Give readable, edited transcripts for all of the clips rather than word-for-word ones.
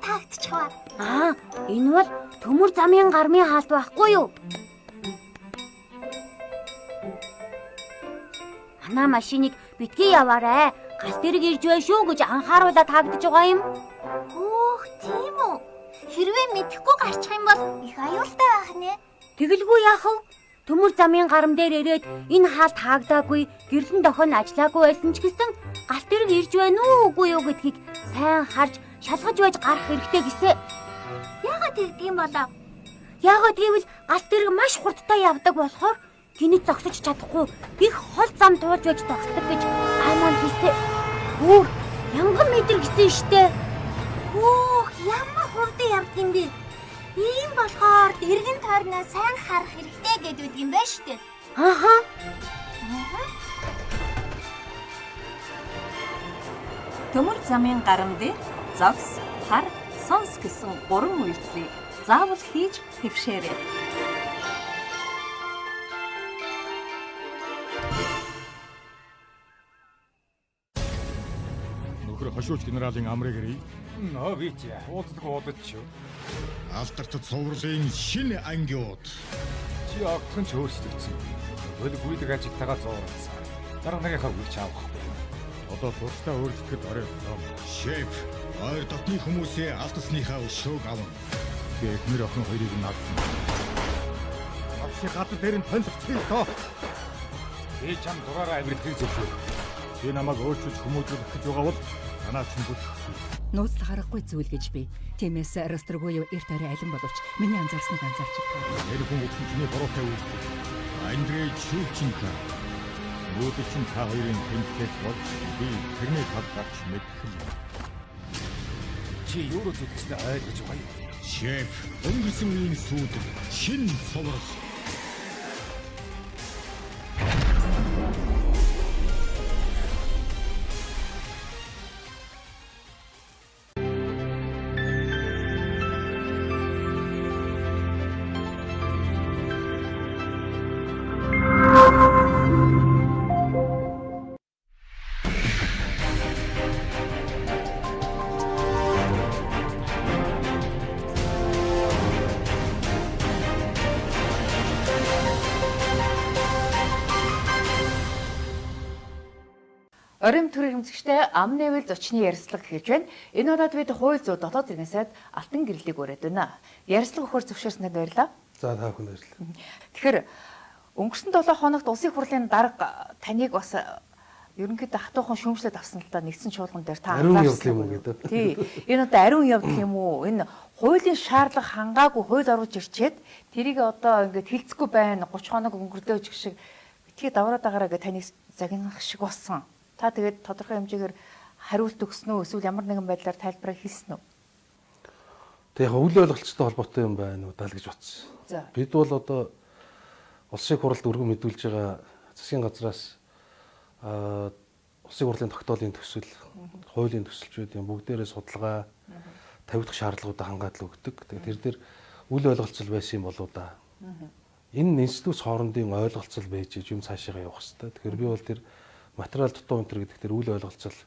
таагдчихваа. Энэ бол төмөр замын гармын хаалт байхгүй юу? Манай машиныг битгий яваарай. Галт тэрэг ирж байна шүү гэж анхааруулаад таагдаж байгаа юм. Өөх, тийм үү? Хэрвээ мэдэхгүй гарчих юм бол их аюултай байх нэ. Тэгэлгүй яах вэ? Төмөр замын гарам дээр ирээд энэ хаалт таагдаагүй, гэрлэн дохион ажиллаагүй байсан ч гэсэн галт тэрэг ирж байна уу үгүй юу гэдгийг сайн харж шалгаж байж гарах хэрэгтэй гэсэн. Яагаад тэгдэм болов? Яагаад гэвэл галт тэрэг маш хурдтай явдаг болохоор гинэд зогсож чадахгүй их хол зам туулж байж зогсдог гэж аймаг хэлсэн. Бүр янган метр гэсэн штэ. Өөх, ямар хурдан явд юм бэ? Ийм болохоор эргэн тойрноо сайн харах хэрэгтэй гэдэг юм байна штэ. Төмөр замын гарам дээр зогс, хар, сонс гэсэн 3 үйлдэлийг заавал хийж хэвшээрэй. Нөхөр хошууч генералын амрыг ирье. Нович уулздаг удаж шүү. Алдарт цувралын шинэ ангиуд. Чи огтхон ч өөрчлөгдсөн. Хөл гүйдэг ажилтайгаа зуурсан. Дараа нэгийнхаа үгч авах. Одоо туршдаа өөрчлөхөд орой болсон. Шеф, ойр дотны хүмүүсээ алдсныхаа өшөөг авна. Тэгээд эхнэр охин хоёрыг наадсан. Авши хатад дээр нь тонцогчтой тоо. Би чам дураараа авирдгийг зөвшөөр. Чи намайг өөрчилж хүмүүжүүлэх гэж байгаа бол танаа чинь бүтгэх. Нууц харахгүй зүйл гэж би. Тиймээс Рострогоёо эрт орой алин боловч миний анзаарсныг анзаарч байна. Нэр хүн өгсөн чиний бороотой үйлдэл. Андрей Чүвченко. Нүүдэл чинь та хоёрын тэмцээс болж би тэрний тал гарч мэдхэл. Чи юу руу зүтгэснээ ойлгож байгаа юм. Шеф, өнгөрсөн үеийн сүйдэл шинэ цуврал. Орим төрийн хэмжигчтэй ам нэвэл зочны ярилцлага хийж байна. Энэ удаад бид хууль зүйн дотоод иргэн сайд алтан гэрлийг өрөөд байна. Ярилцлага өгөхөөр зөвшөөрсөнд баярлалаа. За та бүхэнд баярлалаа. Тэгэхээр өнгөрсөн 7 хоногт улсын хурлын дарга таныг бас ерөнхийдөө хатуухан шүүмжлээд авсан л да нэгдсэн чуулган дээр та анзаарсан юм уу гэдэг. Тий. Энэ одоо ариун явдал юм уу? Энэ хуулийн шаардлага хангаагүй хууль оруулж ирчээд тэрийг одоо ингээд хилцэхгүй байна. 30 хоног өнгөрдөөж шиг битгий давраад байгаараа гэж таныг загнах шиг болсон. Та тэгээд тодорхой хэмжээгээр хариулт өгсөн үү эсвэл ямар нэгэн байдлаар тайлбараа хийсэн үү? Тэг яг үйл ойлголцтой холбоотой юм байна уу даа л гэж бодсон. За. Бид бол одоо улсын хурлд өргөн мэдүүлж байгаа засгийн газраас улсын хурлын тогтоолын төсөл, хуулийн төсөлчүүдийн бүгдээрээ судалгаа тавигдах шаардлагуудаа хангаадлаа өгдөг. Тэгээд тэр дээр үйл ойлголцол байсан юм болоо да. Энэ институт хоорондын ойлголцол байж юм цаашаа явах хэрэгтэй. Тэгэхээр би бол тэр материал дутуу өнтер гэдэг тэр үйл ойлголцол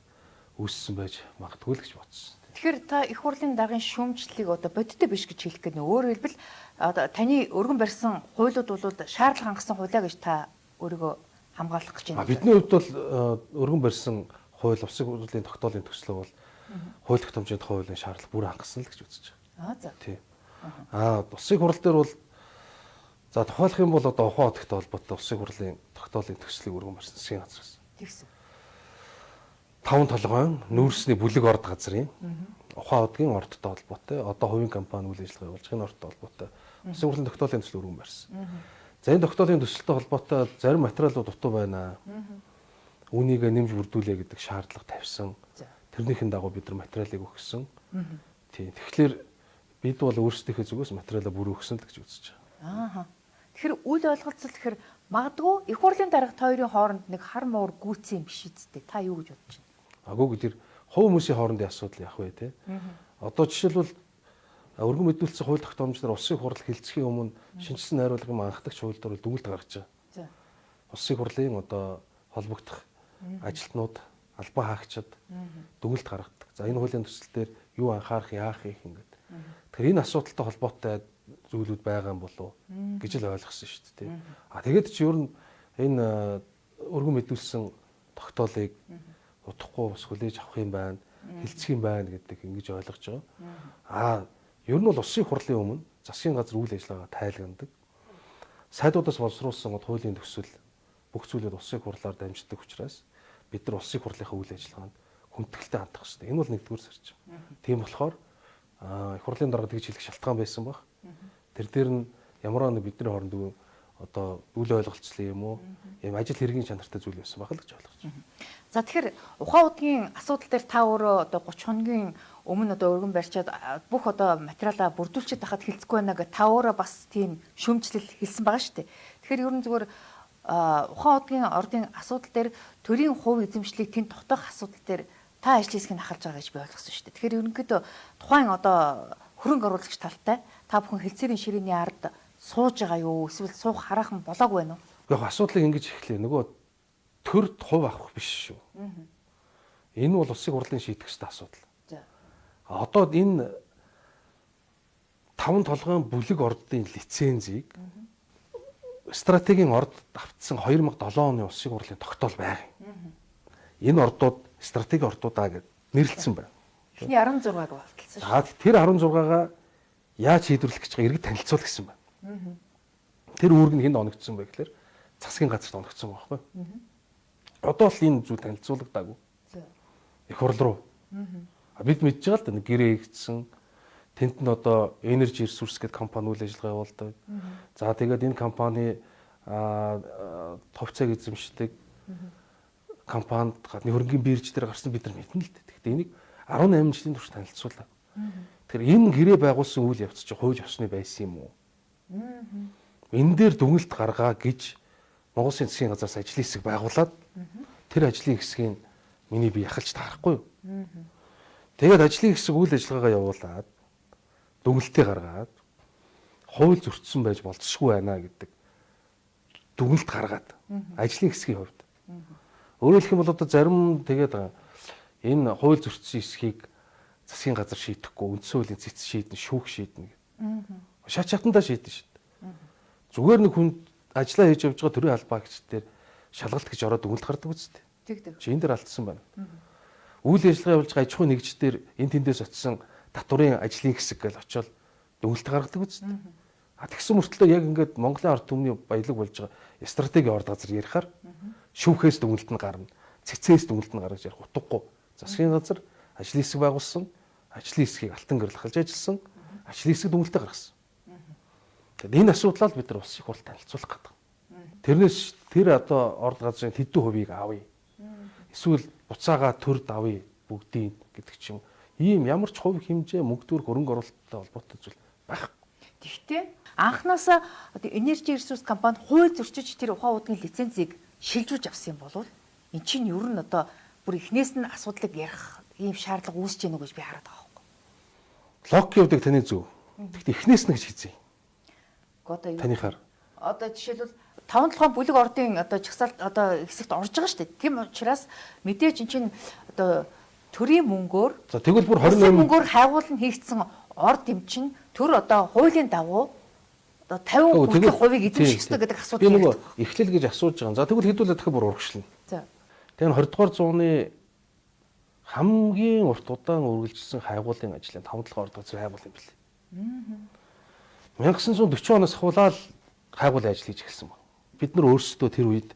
үүссэн байж магадгүй л гэж бодсон. Тэгэхээр та их хурлын даргын шүүмжлэлийг одоо бодиттой биш гэж хэлэх гээд өөрөөр хэлбэл одоо таны өргөн барьсан хуулиуд бол шаардлага хангасан хуулиа гэж та өөрийгөө хамгаалах гэж байна. Бидний хувьд бол өргөн барьсан хууль улсын хурлын тогтоолын төслөө бол хууль тогтоомжийн хуулийн шаардлага бүр хангасан л гэж үзэж байгаа. За. Тий. Улсын хурал дээр бол за тухайлах юм бол одоо ухаан хоттой холбоотой улсын хурлын тогтоолын төслийг өргөн барьсан засгийн газраас. Тэгсэн. 5 толгойн нүүрсний бүлэг орд газрын ухаан хотгийн ордтой холбоотой одоо хувийн компани үйл ажиллагаа явуулж байгаа ордтой холбоотой улсын хурлын тогтоолын төсөл өргөн барьсан. За энэ тогтоолын төсөлтэй холбоотой зарим материалууд дутуу байна. Үүнийг нэмж бүрдүүлээ гэдэг шаардлага тавьсан. Тэрнийхэн дагуу бид нар материалыг өгсөн. Тийм. Тэгэхээр бид бол өөрсдийнхөө зүгээс материалаа бүр өгсөн л гэж үзэж байгаа. Тэгэхээр үйл ойлголцол гэхээр магадгүй их хурлын дарга хоёрын хооронд нэг хар муур гүйцэн юм биш үсттэй. Та юу гэж бодож байна? Агууг тэр хувь хүмүүсийн хоорондын асуудал яах вэ те? Одоо жишээлбэл өргөн мэдүүлсэн хууль тогтоомжлоор улсын хурал хилцхийн өмнө шинжилсэн найруулгын анхдагч хууль дээр дүгнэлт гаргаж байгаа. Улсын хурлын одоо холбогдох ажилтнууд, албан хаагчид дүгнэлт гаргадаг. За энэ хуулийн төсөл дээр юу анхаарах, яах их ингээд. Тэгэхээр энэ асуудалтай холбоотой зүйлүүд байгаа юм болов гэж л ойлгосон шүү дээ. А тэгээд чи ер нь энэ өргөн мэдүүлсэн тогтоолыг удахгүй бас хүлээж авах юм байна, хилцэх юм байна гэдэг ингэж ойлгож байгаа. А ер нь бол улсын хурлын өмнө засгийн газар үйл ажиллагаа тайлганадаг. Сайдуудаас боловсруулсан хуулийн төсөл бүх зүйлүүд улсын хурлаар дамждаг учраас бид нар улсын хурлынхаа үйл ажиллагаанд хүндэтгэлтэй хандах хэрэгтэй. Энэ бол нэгдүгээр зарчим. Тийм болохоор их хурлын дарга тэгж хэлэх шалтгаан байсан баг. Тэр дээр нь ямар нэг бидний хооронд одоо үйл ойлголцлоо юм уу? Ийм ажил хэргийн чанартай зүйл байсан баг л гэж ойлгож байна. За тэгэхээр ухаан удгийн асуудал дээр та өөрөө одоо 30 хоногийн өмнө одоо өргөн барьчаад бүх одоо материалаа бүрдүүлчихэд хахад хилцэхгүй байна гэж та өөрөө бас тийм шүүмжлэл хэлсэн байгаа шүү дээ. Тэгэхээр ерөн зүгээр ухаан удгийн ордын асуудал дээр төрийн хувь эзэмшлийг тэнд тогтоох асуудал дээр та ажил хэсгийг ахалж байгаа гэж би ойлгосон шүү дээ. Тэгэхээр ерөнхийдөө тухайн одоо хөрөнгө оруулагч талтай та бүхэн хэлцээрийн ширээний ард сууж байгаа юу? Эсвэл суух хараахан болоогүй байна уу? Яг асуудлыг ингэж эхлэе. Нөгөө төрд хувь авах биш шүү. Энэ бол улсын хурлын шийдэх ёстой асуудал. За. Одоо энэ 5 толгойн бүлэг ордын лицензийг стратегийн орд автсан 2007 оны улсын хурлын тогтоол байгаа юм. Энэ ордууд стратегийн ордуудаа гэж нэрлэлсэн байна. Эхний 16-г болтолсон шүү. За тэр 16-гаа яаж шийдвэрлэх гэж байгаа иргэд танилцуул гэсэн байна. Тэр үүрэг нь хэнд оногдсон бэ гэхээр засгийн газарт оногдсон байхгүй. Одоо л энэ зүйл танилцуулагдаагүй. Их хурл руу. Бид мэдж байгаа л да гэрээ хийгдсэн. Тэнд нь одоо Energy Resource гэдэг компани үйл ажиллагаа явуулдаг. За тэгээд энэ компани товцоог эзэмшдэг компанид хөрөнгөний бирж дээр гарсан бид нар мэднэ л дээ. Тэгэхдээ энийг 18 жилийн турш танилцуулаа. Тэгэхээр энэ гэрээ байгуулсан үйл явц чинь хууль ёсны байсан юм уу? Энэ дээр дүгнэлт гаргаа гэж Монгол Улсын засгийн газраас ажлын хэсэг байгуулад тэр ажлын хэсгийг миний би яхалж таарахгүй юу? Тэгээд ажлын хэсэг үйл ажиллагаагаа явуулаад дүгнэлтээ гаргаад хууль зөрчсөн байж болцсохгүй байна гэдэг дүгнэлт гаргаад ажлын хэсгийн хувьд. Өөрөөр хэлэх юм бол одоо зарим тэгээд энэ хууль зөрчсөн хэсгийг засгийн газар шийдэхгүй үндсэн хуулийн цэц шийдэн шүүх шийднэ гэдэг. Шат шатандаа шийдэн шүү дээ. Зүгээр нэг хүн ажиллаа хийж явж байгаа төрийн албаагч дээр шалгалт гэж ороод дүгнэлт гардаг үстэй. Тэгдэг. Чи энэ дээр алдсан байна. Үйл ажиллагаа явуулж байгаа аж ахуйн нэгждэр энэ тэндээс очисон татварын ажлын хэсэг гэж очиод дүгнэлт гаргадаг үстэй. Тэгсэн мөртлөө яг ингээд Монголын ард түмний баялаг болж байгаа стратегийн орд газар ярихаар шүүхээс дүгнэлт нь гарна. Цэцээс дүгнэлт нь гаргаж ярих утгагүй. Засгийн газар ажлын хэсэг байгуулсан, ажлын хэсгийг алтан гэрэл ахалж ажилласан, ажлын хэсэг дүгнэлтээ гаргасан. Тэгэхээр энэ асуудлаа бид нар улсын хурлд танилцуулах гэдэг. Тэрнээс тэр одоо орд газрын тэдэн хувийг авъя. Эсвэл буцаага төрд авъя бүгдийг гэдэг ч юм. Ийм ямар ч хувь хэмжээ мөнгөдөр хөрөнгө оруулалттай холбоотой зүйл байхгүй. Тэгэхдээ анханасаа одоо Energy Resource компани хууль зөрчиж тэр ухаан удгийн лицензийг шилжүүлж авсан юм болов эн чинь ер нь одоо бүр эхнээс нь асуудлыг ярих ийм шаардлага үүсэж гэнэ үү гэж би хараад байгаа байхгүй. Логикийн хувьд таны зөв. Тэгэхдээ эхнээс нь гэж хийзээ. Одоо юу? Танихаар. Одоо жишээлбэл 5 толгойн бүлэг ордын одоо чагсаалт одоо хэсэгт орж байгаа шүү дээ. Тийм учраас мэдээж эн чинь одоо төрийн мөнгөөр За тэгвэл бүр 28 мөнгөөр хайгуулна хийгдсэн орд юм чинь төр одоо хуулийн дагуу одоо 50% хувийг эзэмших ёстой гэдэг асуудал би ярьдаг. нөгөө эхлэл гэж асууж байгаа. За тэгвэл хэдүүлээ дахиад бүр урагшлна. За. Тэгээ 20 дугаар зууны хамгийн урт удаан үргэлжилсэн хайгуулын ажлын 5 толгой орд газар хайгуул юм билээ. 1940 оноос ахуулаад хайгуулын ажил хийж эхэлсэн байна. Бид нар өөрсдөө тэр үед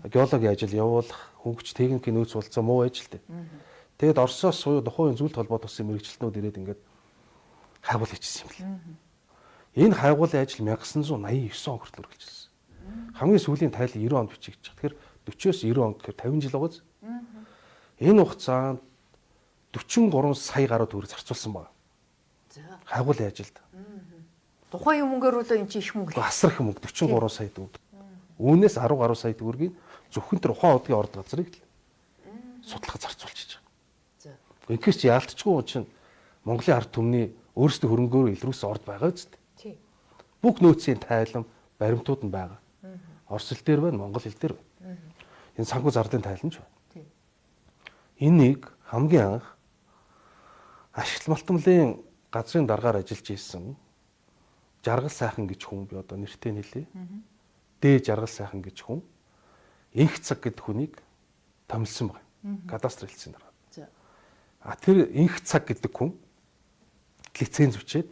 геологийн ажил явуулах, хөнгөч техникийн нөөц болцоо муу ажил дээ. Тэгээд Оросоос суюу тухайн зүйлт холбоот болсон мэрэгчлэнүүд ирээд ингээд хайгуул хийчихсэн юм билээ. Энэ хайгуулын ажил 1989 он хүртэл үргэлжилсэн. Хамгийн сүүлийн тайлан 90 онд бичигдэж байгаа. Тэгэхээр 40-оос 90 он гэхээр 50 жил байгаа. Энэ хугацаанд 43 сая гаруй төгрөг зарцуулсан байна. За. Хайгуулын ажилд. Тухайн мөнгөөр бол эн чинь их мөнгө. Асар их мөнгө 43 сая төгрөг. Үүнээс 10 гаруй сая төгрөгийг зөвхөн тэр ухаан удгийн орд газрыг л судлахад зарцуулчихж байгаа. За. Инхээр чи яалтчгүй чинь Монголын ард түмний өөрсдөө хөрөнгөөр илрүүлсэн орд байгаа үст. Тий. Бүх нөөцийн тайлан баримтууд нь байгаа. Орос хэл дээр байна, монгол хэл дээр байна. Энэ санхүү зардын тайлан ч байна. Тий. Энийг хамгийн анх ашигт малтмлын газрын даргаар ажиллаж исэн Жаргал сайхан гэж хүн би одоо нэртэй нэлээ. Дээ Жаргал сайхан гэж хүн инх цаг гэдэг хүнийг томилсон байна. Кадастр хэлсэн дараа. За. Тэр инх цаг гэдэг хүн лиценз бичээд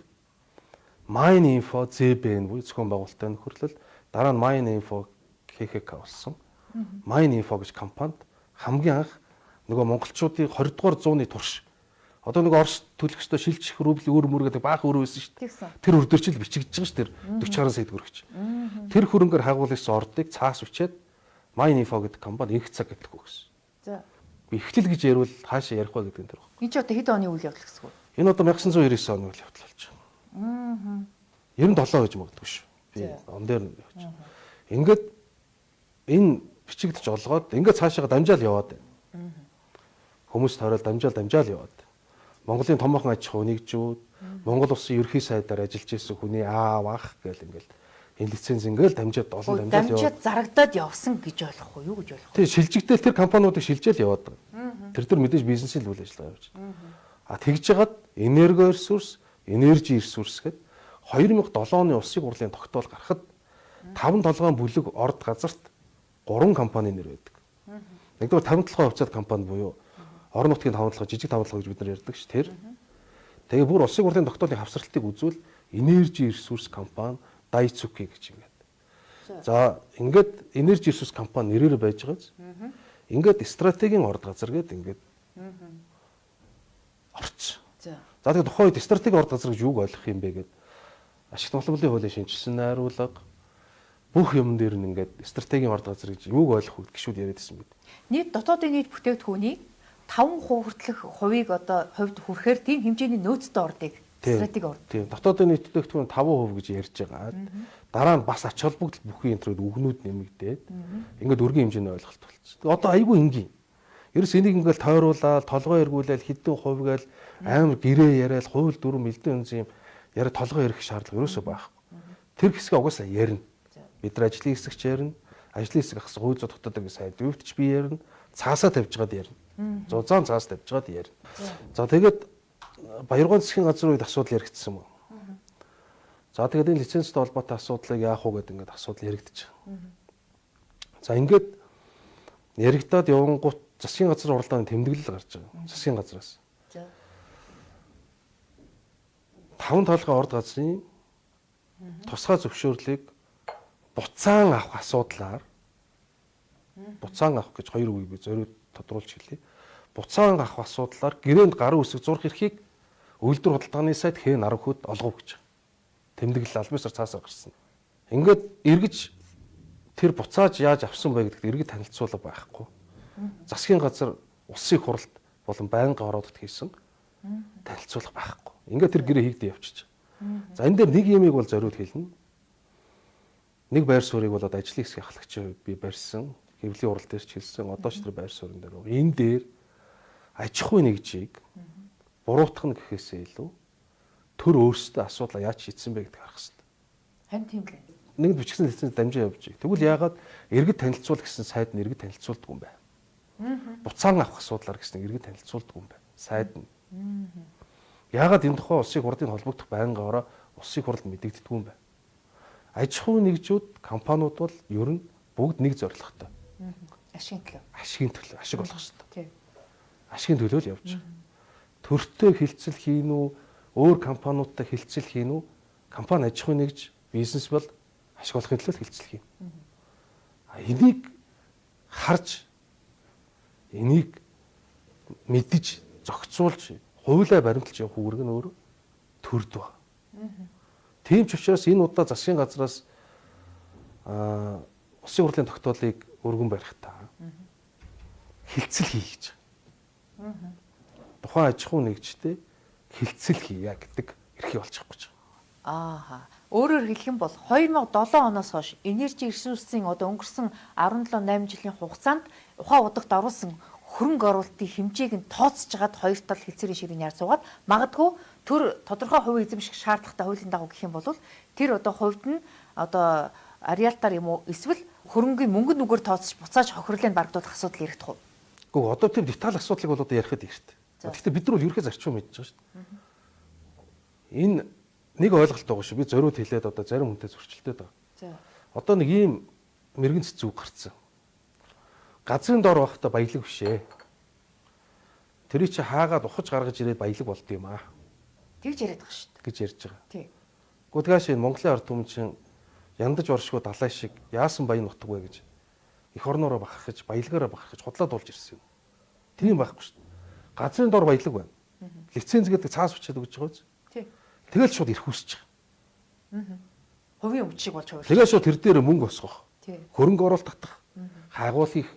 Mininfo ZBN буюу зохион байгуулалтын нөхөрлөл дараа нь Mininfo ХХК болсон. Mininfo гэж компанид хамгийн анх нөгөө монголчуудын 20 дугаар зууны турш одоо нэг Орос төлөх ёстой шилжих рубль өөр мөр гэдэг баах өөр байсан шүү дээ. Тэр өрдөрчил бичигдэж байгаа шүү дээ. 40 гаруй сая төгрөгч. Тэр хөрөнгөөр хагуулсан ордыг цаас бичээд Mininfo гэдэг компани инх цаг гэдэг үг гэсэн. За. Би эхлэл гэж ярил хаашаа ярих вэ гэдэг энэ төр. Энд чи одоо хэд оны үйл явдал гэсэн үг? Энэ одоо 1999 оны үйл явдал болж байна. 97 гэж магадгүй шүү. Би он дээр нь явж. Ингээд энэ бичигдэж олгоод ингээд цаашаа дамжаал яваад байна. Хүмүүс тойрол дамжаал яваад. Монголын томоохон аж ахуй нэгжүүд, Монгол улсын ерхий сайдаар ажиллаж исэн хүний аав ах гэл ингээд энэ лиценз ингээд дамжаад олон дамжаал яваад. Дамжаад зарагдаад явсан гэж ойлгох уу? Юу гэж ойлгох вэ? Тэг шилжигдэл тэр компаниудыг шилжээл яваад байгаа. Тэр мэдээж бизнесийн үйл ажиллагаа явж байгаа. Тэгж жагаад энерго ресурс, энержи ресурс гэд 2007 оны улсын хурлын тогтоол гарахад 5 толгойн бүлэг орд газарт 3 компани нэр байдаг. Нэгдүгээр 5 толгой хувьцаат компани буюу орон нутгийн 5 толгой, жижиг 5 толгой гэж бид нар ярьдаг ш. Тэр. Тэгээ бүр улсын хурлын тогтоолын хавсралтыг үзвэл энержи ресурс компани Дайцуки гэж юм байна. За ингээд энержи ресурс компани нэрээр байж байгааз. Ингээд стратегийн орд газар гээд ингээд орч. За тэгээ тухайн үед стратегийн орд газар гэж юуг ойлгох юм бэ гэд ашигт малтмлын хуулийн шинжилсэн найруулга бүх юм дээр нь ингээд стратегийн орд газар гэж юуг ойлгох вэ гişүүд яриад байсан мэд. Нийт дотоодын нийт бүтээгдэхүүний 5% хүртэлх хувийг одоо хувьд хүрэхээр тийм хэмжээний нөөцтэй ордыг стратеги орд. Тийм. Дотоодын нийт бүтээгдэхүүн 5% гэж ярьж байгаа. Дараа нь бас ач холбогдол бүхий энтрүүд үгнүүд нэмэгдээд ингээд өргөн хэмжээний ойлголт болчихсон. Тэгээ одоо айгүй энгийн. Ерөөс энийг ингээд тойруулаад, толгой эргүүлээл, хэдэн хувь гээл амар гэрээ яриад, хууль дүрм элдэн үнэн юм яриад толгой эргэх шаардлага ерөөсөө байхгүй. Тэр хэсгээ угаасаа ярина. Бид нар ажлын хэсэгч ярина. Ажлын хэсэг ахс хууль зүйн дотоодын сайд өвтч би ярина. Цаасаа тавьж гад ярина. Зузаан цаас тавьж гад ярина. За тэгээд Баяргоон засгийн газрын үед асуудал яригдсан юм. За тэгээд энэ лицензтэй холбоотой асуудлыг яах вэ гэдэг ингээд асуудал яригдчих. За ингээд яригдаад явангуут засгийн газрын уралдааны тэмдэглэл гарч байгаа. Засгийн газраас. За. 5 толгой орд газрын тусгай зөвшөөрлийг буцаан авах асуудлаар буцаан авах гэж хоёр үгийг би зориуд тодруулж хэлье. Буцаан авах асуудлаар гэрээнд гарын үсэг зурх эрхийг үйлдвэр худалдааны сайд Х10 олгов гэж. Тэмдэглэл албан ёсоор цаасаар гарсан. Ингээд эргэж тэр буцааж яаж авсан бэ гэдэгт эргэж танилцуулга байхгүй. Засгийн газар улсын их хурлд болон байнгын ороодод хийсэн танилцуулга байхгүй. Ингээд тэр гэрээ хийгдээ явчих. За энэ дээр нэг юмыг бол зориуд хэлнэ. Нэг байр суурийг бол ажлын хэсгийн ахлагчийн хувьд би барьсан. Хэвлэлийн урал дээр ч хэлсэн. Одоо ч тэр байр суурин дээр. Энэ дээр аж ахуй нэгжийг буруутгах нь гэхээсээ илүү төр өөрсдөө асуудлаа яаж шийдсэн бэ гэдгийг харах хэрэгтэй. Харин тийм л. Нэг бичсэн лиценз дамжаа явж байгаа. Тэгвэл яагаад иргэд танилцуул гэсэн сайд нь иргэд танилцуулдаг юм бэ? Буцаан авах асуудлаар гэсэн иргэд танилцуулдаг юм бэ? Сайд нь. Яагаад энэ тухай улсын хурлын холбогдох байнгын ороо улсын хурлд мэдэгддэг юм бэ? Аж ахуй нэгжүүд, компаниуд бол ер нь бүгд нэг зорилготой. Ашигын төлөө. Ашигын төлөө, ашиг олох хэрэгтэй. Тийм. Ашигын төлөө л явж байгаа. Төртөө хилцэл хийн үү, өөр компаниудтай хилцэл хийн үү? Компани аж ахуй нэгж бизнес бол ашиг олохын төлөө хилцэл хийн. Энийг харж энийг мэдж зохицуулж хуулиа баримталж явах үүрэг нь өөрөө төрд баг. Тийм ч учраас энэ удаа засгийн газраас улсын хурлын тогтоолыг өргөн барихтаа хилцэл хий гэж. Тухайн аж ахуй нэгжтэй хилцэл хийя гэдэг эрхий болчих гэж. Ааха. Өөрөөр хэлэх юм бол 2007 оноос хойш энержи ресурсын одоо өнгөрсөн 17-8 жилийн хугацаанд ухаан удагт оруулсан хөрөнгө оруулалтын хэмжээг нь тооцож жагаад хоёр тал хэлцээрийн ширийн яар суугаад магадгүй төр тодорхой хувийн эзэмших шаардлагатай хуулийн дагуу гэх юм бол тэр одоо хувьд нь одоо ариалтаар юм уу эсвэл хөрөнгөний мөнгө нүгээр тооцож буцааж хохирлыг баргадуулах асуудал яригдах уу? Гэхдээ одоо тийм деталь асуудлыг бол одоо ярихад ихтэй. Гэхдээ бид нар бол ерөнхий зарчим мэдж байгаа шүү дээ. Энэ нэг ойлголт байгаа шүү. Би зориуд хэлээд одоо зарим хүнтэй зөрчилдөд байгаа. За. Одоо нэг ийм мэрэгэн цэцэг гарцсан. Газрын дор байхдаа баялаг бишээ. Тэрий чи хаагаад ухаж гаргаж ирээд баялаг болд юм аа Тэгж яриад байгаа шүү дээ. гэж ярьж байгаа. Тий. Гэхдээ тэгаш энэ Монголын ард түмэн чинь яндаж оршгүй далай шиг яасан баян нутаггүй гэж эх орноороо бахархаж, баялагаараа бахархаж худлаад болж ирсэн юм. Тийм байхгүй шүү дээ. Газрын дор баялаг байна. Лиценз гэдэг цаас бичээд өгч байгаа биз? Тий. Тэгэл шууд ирэх үсэж байгаа. Хувийн өмч шиг болж байгаа. Тэгээ шууд тэр дээр мөнгө босгох. Тий. Хөрөнгө оруулалт татах. Хаагуул хийх.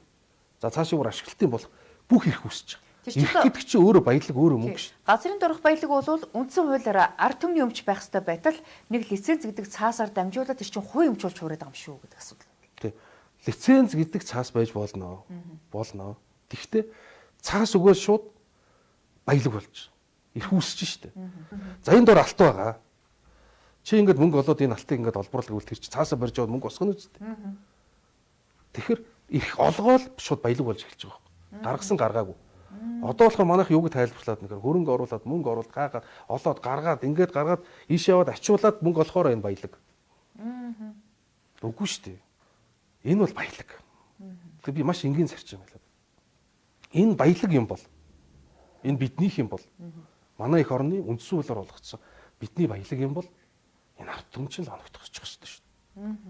За цаашаа бүр ашиглалтын болох бүх ирэх үсэж байгаа. Тэр чинь Ирэх гэдэг чинь өөрөө баялаг, өөрөө мөнгө шүү. Газрын дорох баялаг бол үндсэн хуулиараа ард түмний өмч байх ёстой байтал нэг лиценз гэдэг цаасаар дамжуулаад тэр чинь хувийн өмч болж хуураад байгаа юм шүү гэдэг асуудал. Тий. Лиценз гэдэг цаас байж болно. Болно. Тэгвэл цаас өгөөс шууд баялаг болж ирэх үсэж штэ. За энэ дор алт байгаа. Чи ингээд мөнгө олоод энэ алтыг ингээд олборлог гэвэл тэр чи цаасаа барьж аваад мөнгө босгоно үстэй. Тэгэхээр их олгоол шууд баялаг болж эхэлж байгаа байхгүй. Гаргасан гаргаагүй. Одоо болохоор манайх юуг тайлбарлаад нэхэр хөрөнгө оруулаад мөнгө оруулаад гаагаад олоод гаргаад ингээд гаргаад ийш яваад ачуулаад мөнгө олохоор энэ баялаг. Үгүй шүү дээ. Энэ бол баялаг. Тэгэхээр би маш энгийн зарчим байлаа. Энэ баялаг юм бол энэ биднийх юм бол манай их орны үндсэн хуулиар олгогдсон бидний баялаг юм бол энэ ард түмэн чинь оногдох хэрэгтэй шүү дээ.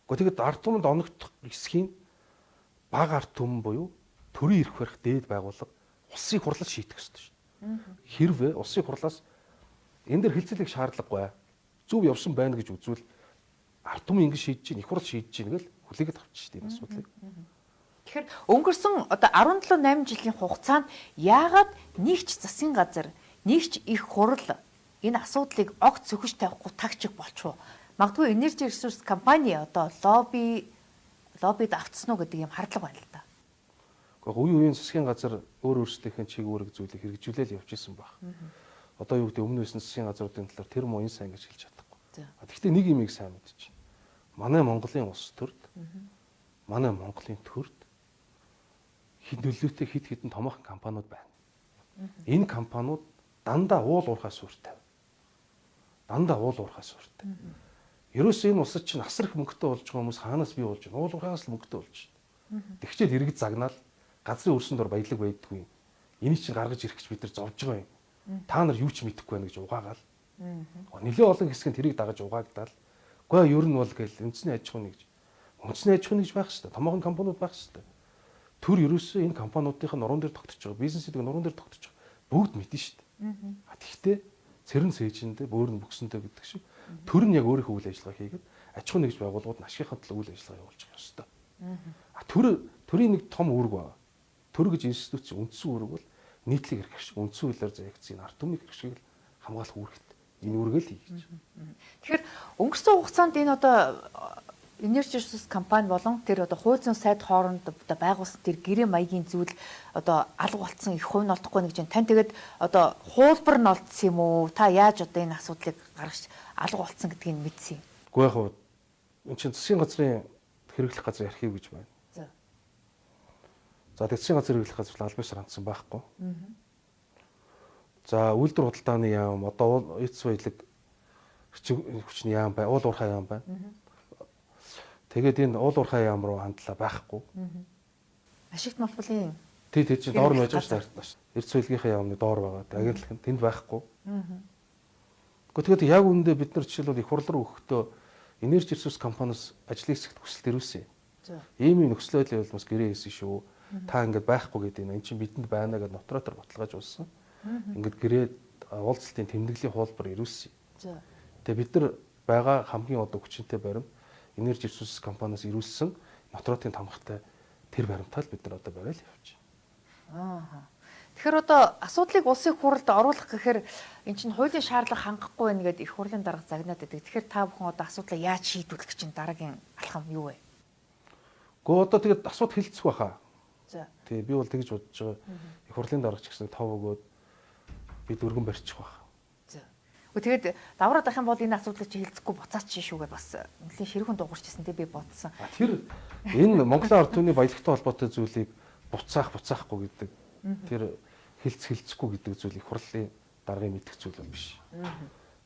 Гэхдээ тэгээд ард түмэнд оногдох эсхийн бага ард түмэн буюу төрийн эрх барих дээд байгууллага улсын хурлаас шийдэх ёстой шүү дээ. Хэрвээ улсын хурлаас энэ дэр хилцэлэх шаардлагагүй зөв явсан байна гэж үзвэл ард түмэн ингэ шийдэж чинь их хурл шийдэж чинь гэл хүлээгээд авчих шүү дээ энэ асуудлыг. Тэгэхээр өнгөрсөн одоо 17-8 жилийн хугацаанд яагаад нэгч засгийн газар, нэгч их хурл энэ асуудлыг огт цөхөж тавихгүй тагчих болчихоо. Магадгүй Energy Resource компани одоо лоббид автсан уу гэдэг юм хардлага байна л да. Үе үеийн засгийн газар өөрсдийнхээ чиглэлийг зүйлийг хэрэгжүүлэл явж исэн баг. Одоо юу гэдэг өмнө байсан засгийн газруудын талаар тэр муу энэ сайн гэж хэлж чадахгүй. Гэхдээ нэг юмыг сайн мэдчих. Манай Монголын улс төрд, манай Монголын төрд хэд нөлөөтэй хэд хэдэн томоохон компаниуд байна. Энэ компаниуд дандаа уул уурхай суурьтай. Дандаа уул уурхай суурьтай. Ерөөсөө энэ улсад чинь асар их мөнгөтэй болж байгаа хүмүүс хаанаас бий болж байна? Уул уурхайгаас л мөнгөтэй болж байна. Тэгчээд иргэд загнаал газрын өрсөн дор баялаг байдгүй. Энийг чинь гаргаж ирэх гэж бид нар зовж байгаа юм. Та нар юу ч мэдэхгүй байна гэж угаагаал. Нэлээ олон хэсэг нь тэрийг дагаж угаагдал. Гэхдээ ер нь бол гээл үндэсний аж ахуйн гэж. Үндэсний аж ахуйн гэж байх хэрэгтэй. Томоохон компаниуд байх хэрэгтэй. Төр ерөөсөө энэ компаниудынх нь нуруунд дээр тогтож байгаа, бизнесийг нуруунд дээр тогтож байгаа. Бүгд мэднэ шүү дээ. Тэгэхдээ цэрэн цээжиндээ бөөрн бөксөнтэй гэдэг шиг төр нь яг өөрийнхөө үйл ажиллагаа хийгээд аж ахуйн нэгж байгууллагууд нь ашигын төлөө үйл ажиллагаа явуулж байгаа ёстой. Төрийн нэг том үүрэг байна. Төр гэж институт үндсэн үүрэг бол нийтлэг эрх шиг үндсэн хуулиар заягдсан ард түмний эрх шиг хамгаалах үүрэгтэй. Энэ үүргээ л хийж. Тэгэхээр өнгөрсөн хугацаанд энэ одоо Energy Resource компани болон тэр одоо хууль зүйн сайд хооронд одоо байгуулсан тэр гэрээ маягийн зүйл одоо алга болцсон их хувь нь олдохгүй нэг чинь тань тэгээд одоо хуулбар нь олдсон юм уу? Та яаж одоо энэ асуудлыг гаргаж алга болцсон гэдгийг мэдсэн юм? Гэхдээ яг хөө энэ чинь засгийн газрын хэрэглэх газрын архив гэж байна. За засгийн газрын хэрэглэх газар албан ёсоор хандсан байхгүй. За үйлдвэр худалдааны яам одоо эц баялаг хүчний яам бай, уул уурхай яам байна. Тэгээд энэ уул уурхай яам руу хандлаа байхгүй. Ашигт малбарын Тий чинь доор нь байж байгаа шүү дээ. Эрц байлгийнхаа яамны доор байгаа. Агентлаг нь тэнд байхгүй. Гэхдээ яг үүндээ бид нар жишээлбэл их хурл руу өгөхдөө Energy Resource компаниас ажлын хэсэгт хүсэлт ирүүлсэн. Ийм нөхцөл байдлын улмаас гэрээ хийсэн шүү. Та ингээд байхгүй гэдэг энэ чинь бидэнд байна гэдэг нотаратор баталгааж уулсан. Ингээд гэрээ уулзалтын тэмдэглэлийн хуулбар ирүүлсэн. Тэгээ бид нар байгаа хамгийн одоо хүчинтэй баримт Energy Resource компаниас ирүүлсэн нотротын тамгатай тэр баримтаа л бид нар одоо барайл явж байна. Тэгэхээр одоо асуудлыг улсын хурлд оруулах гэхээр эн чинь хуулийн шаардлага хангахгүй байна гэдэг их хурлын дарга загнаад байдаг. Тэгэхээр та бүхэн одоо асуудлаа яаж шийдвэрлэх гэж чинь дараагийн алхам юу вэ? Гэхдээ одоо тэгээд асуудал хэлцэх байхаа. За. Тэгээ би бол тэгж бодож байгаа. Их хурлын даргач гэсэн тав өгөөд бид өргөн барьчих байх. За. Тэгээд давраад ах юм бол энэ асуудлыг чи хэлцэхгүй буцаач чи шүүгээд бас нэлээд ширхүүн дуурчсэн тий би бодсон. Тэр энэ Монголын ард түмний баялагтай холбоотой зүйлийг буцаахгүй гэдэг тэр хилцэхгүй гэдэг зүйл их хурлын даргын мэдэх зүйл биш.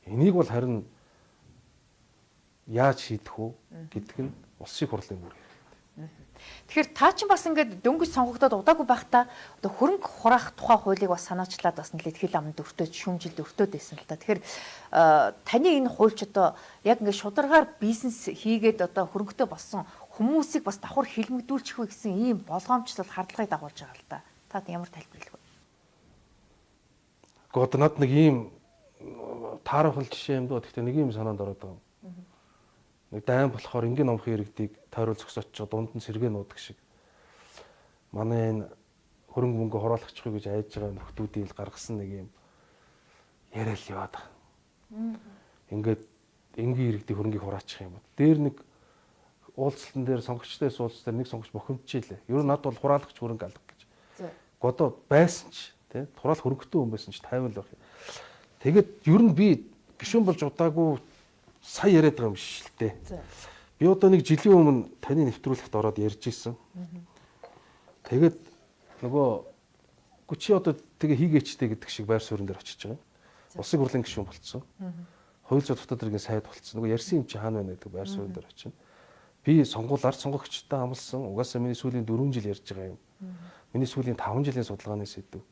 Энийг бол харин яаж шийдэх үү гэдэг нь улсын хурлын бүр. Тэгэхээр та чинь бас ингээд дөнгөж сонгогдоод удаагүй байхдаа одоо хөрөнгө хураах тухай хуулийг бас санаачлаад бас нэлээд хил амд өртөөд шүүмжилд өртөөд байсан л та. Тэгэхээр таны энэ хуульч одоо яг ингээд шударгаар бизнес хийгээд одоо хөрөнгөтэй болсон хүмүүсийг бас давхар хилмигдүүлчих вэ гэсэн ийм болгоомжлол хардлагыг дагуулж байгаа л да. Та ямар тайлбарлах вэ? Гэхдээ над нэг ийм таарахл жишээ юм дөө. Гэхдээ нэг юм санаанд ороод байгаа юм. Нэг дайм болохоор энгийн номхон иргэдийг тойрол зогсоочоо дунд нь сэргээ нуудаг шиг. Манай энэ хөрөнгө мөнгө хураалгачихгүй гэж айж байгаа нөхдүүдийг гаргасан нэг юм яриад яваад байгаа. Ингээд энгийн иргэдийн хөрөнгийг хураачих юм бол дээр нэг уулзалтан дээр сонгогчдоос уулзалтаар нэг сонгогч бохимдчихжээ. Ер нь над бол хураалагч хөрөнгө алга гэж. Годоо байсан ч тий хураал хөрөнгөтэй хүн байсан ч 50 л байх. Тэгэд ер нь би гишүүн болж удаагүй сая яриад байгаа юм шиг л дээ. Би одоо нэг жилийн өмнө таны нэвтрүүлэгт ороод ярьж ирсэн. Тэгээд нөгөө чи одоо тэгээ хийгээчтэй гэдэг шиг байр суурин дээр очиж байгаа. Улсын хурлын гишүүн болцсон. Хоёул зур дотоод иргэн сайд болцсон. Нөгөө ярьсан юм чи хаана байна гэдэг байр суурин дээр очино. Би сонгуулиар сонгогчтой амлсан. Угаасаа миний сүүлийн 4 жил ярьж байгаа юм. Миний сүүлийн 5 жилийн судалгааны сэдв.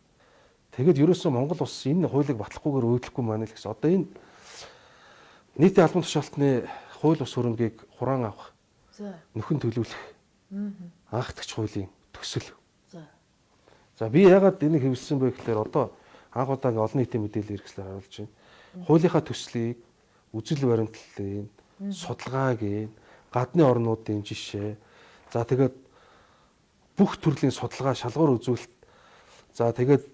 Тэгээд ерөөсөө Монгол улс энэ хуулийг батлахгүйгээр өөдлөхгүй маань л гэсэн. Одоо энэ нийтийн албан тушаалтны хууль ус хөрөнгийг хураан авах. Нөхөн төлөвлөх. Анхдагч хуулийн төсөл. За би ягаад энийг хэвлэсэн бэ гэхээр одоо анх удаа олон нийтийн мэдээлэл хэрэгслээр харуулж байна. Хуулийнхаа төслийг үзэл баримтлалын судалгааг гадны орнуудын жишээ. За тэгээд бүх төрлийн судалгаа шалгуур үзүүлэлт. За тэгээд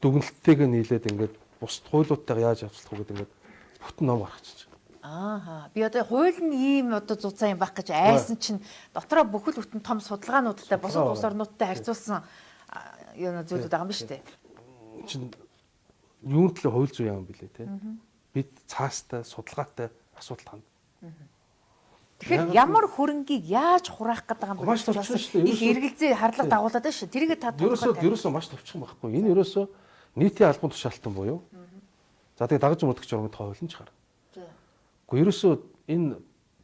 дүгнэлттэйг нийлээд ингээд бус хуулиудтайгаа яаж авчлах вэ гэдэг ингээд бүтэн ном гаргачих. Би одоо хууль нь ийм одоо зузаан юм байх гэж айсан чинь дотроо бүхэл бүтэн том судалгаануудтай бусад улс орнуудтай харьцуулсан юу зүйлүүд байгаа юм ба штэ. Чин юун төлөө хууль зүй юм бэлээ те. Бид цаастай судалгаатай асуудал ханд. Тэгэхээр ямар хөрөнгийг яаж хураах гэдэг юм бэ? Маш товчхон шүү дээ. Их эргэлзээ харлага дагуулдаг байна шүү. Тэрийг та ерөөсөө маш товчхон байхгүй. Энэ ерөөсөө нийтийн албан тушаалтан буюу. За тэгээ дагаж мөдгч журмын тухай хууль нь ч гарна. Гэхдээ ерөөсөө энэ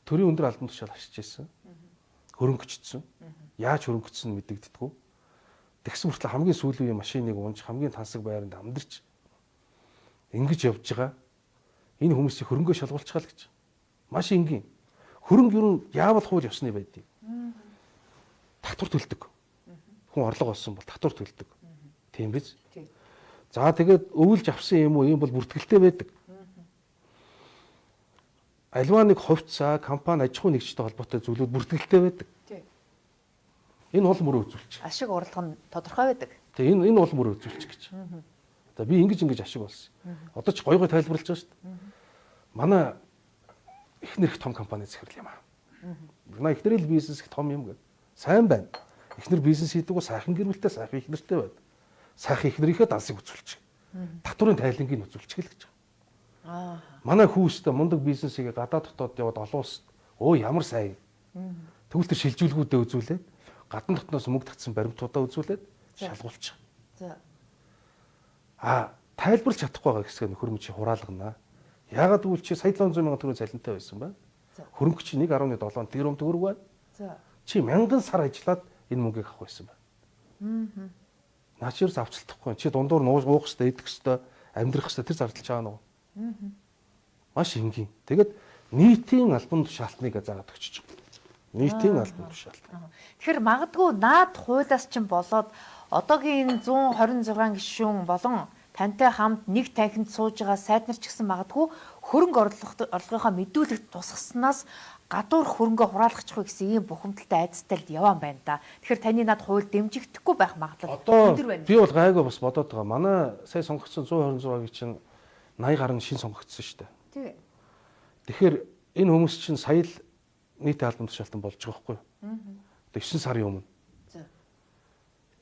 төрийн өндөр албан тушаал ашиж ирсэн. Хөрөнгөчдсөн. Яаж хөрөнгөчсөн мэдэгддэггүй. Тэгсэн хүртэл хамгийн сүүлийн машиныг унж хамгийн тансаг байранд амдарч ингэж явж байгаа. Энэ хүмүүсийг хөрөнгөө шалгуулчихаа л гэж. Маш энгийн. Хөрөнгө юу нь яавал хууль ёсны байдгийг. Татвар төлдөг. Хүн орлого олсон бол татвар төлдөг. Тийм биз? За тэгээд өвлж авсан юм уу? Ийм бол бүртгэлтэй байдаг. Альва нэг хувьцаа, компани аж ахуй нэгжтэй холбоотой зүйлүүд бүртгэлтэй байдаг. Энэ бол мөрөө үзүүлчих. Ашиг орлого нь тодорхой байдаг. Тэгээ энэ бол мөрөө үзүүлчих гэж. За би ингэж ашиг болсон. Одоо ч гой тайлбарлаж байгаа шүү дээ. Манай эхнэр их том компани захирал юм аа. Манай эхнэрийн бизнес их том юм гэдэг. Сайн байна. Эхнэр бизнес хийдэг сайхан гэр бүлтэй, сайхан эхнэртэй байна. Сайхан эхнэрийнхээ дансыг үзүүлчих. Татварын тайлангийг үзүүлчих л гэж. Манай хүүстэй мундаг бизнесийг гадаад дотоод яваад олон улсад ямар сайн. Тэгвэл тэр шилжүүлгүүдэд үзүүлээд гадна дотноос мөнгө татсан баримтуудаа үзүүлээд шалгуулчих. Тайлбарлаж чадахгүй байгаа хэсгээ нөхөр мөчи хураалгана. Яагаад гэвэл чи сая 700 сая төгрөгийн цалинтай байсан байна. Хөрөнгө чи 1.7 тэрбум төгрөг байна. Чи 1000 сар ажиллаад энэ мөнгийг авах байсан байна. Наачирс авчлахгүй. Чи дундуур уух хэвээр идэх хэвээр амьдрах хэвээр тэр зардалж байгаа нь. Маш энгийн. Тэгэд нийтийн албан тушаалтныг заагаад өгч байгаа. Нийтийн албан тушаалт. Тэгэхээр магадгүй наад хуулиас чинь болоод одоогийн 126 гишүүн болон тантай хамт нэг танхимд сууж байгаа сайд нар ч гэсэн магадгүй хөрөнгө орлогынхаа мэдүүлэгт тусгаснаас гадуур хөрөнгө хураалгачихгүй гэсэн ийм бухимдалтай айдастай л яваан байна да. Тэгэхээр таны над хууль дэмжигдэхгүй байх магадлал өндөр байна. Би бол гайгүй бас бодоод байгаа. Манай сая сонгогдсон 126-гийн чинь 80 гаруй шин сонгогдсон шүү дээ. Тэгэхээр энэ хүмүүс чинь сая л нийтийн албан тушаалтан болж байгаа байхгүй юу? 9 сарын өмнө.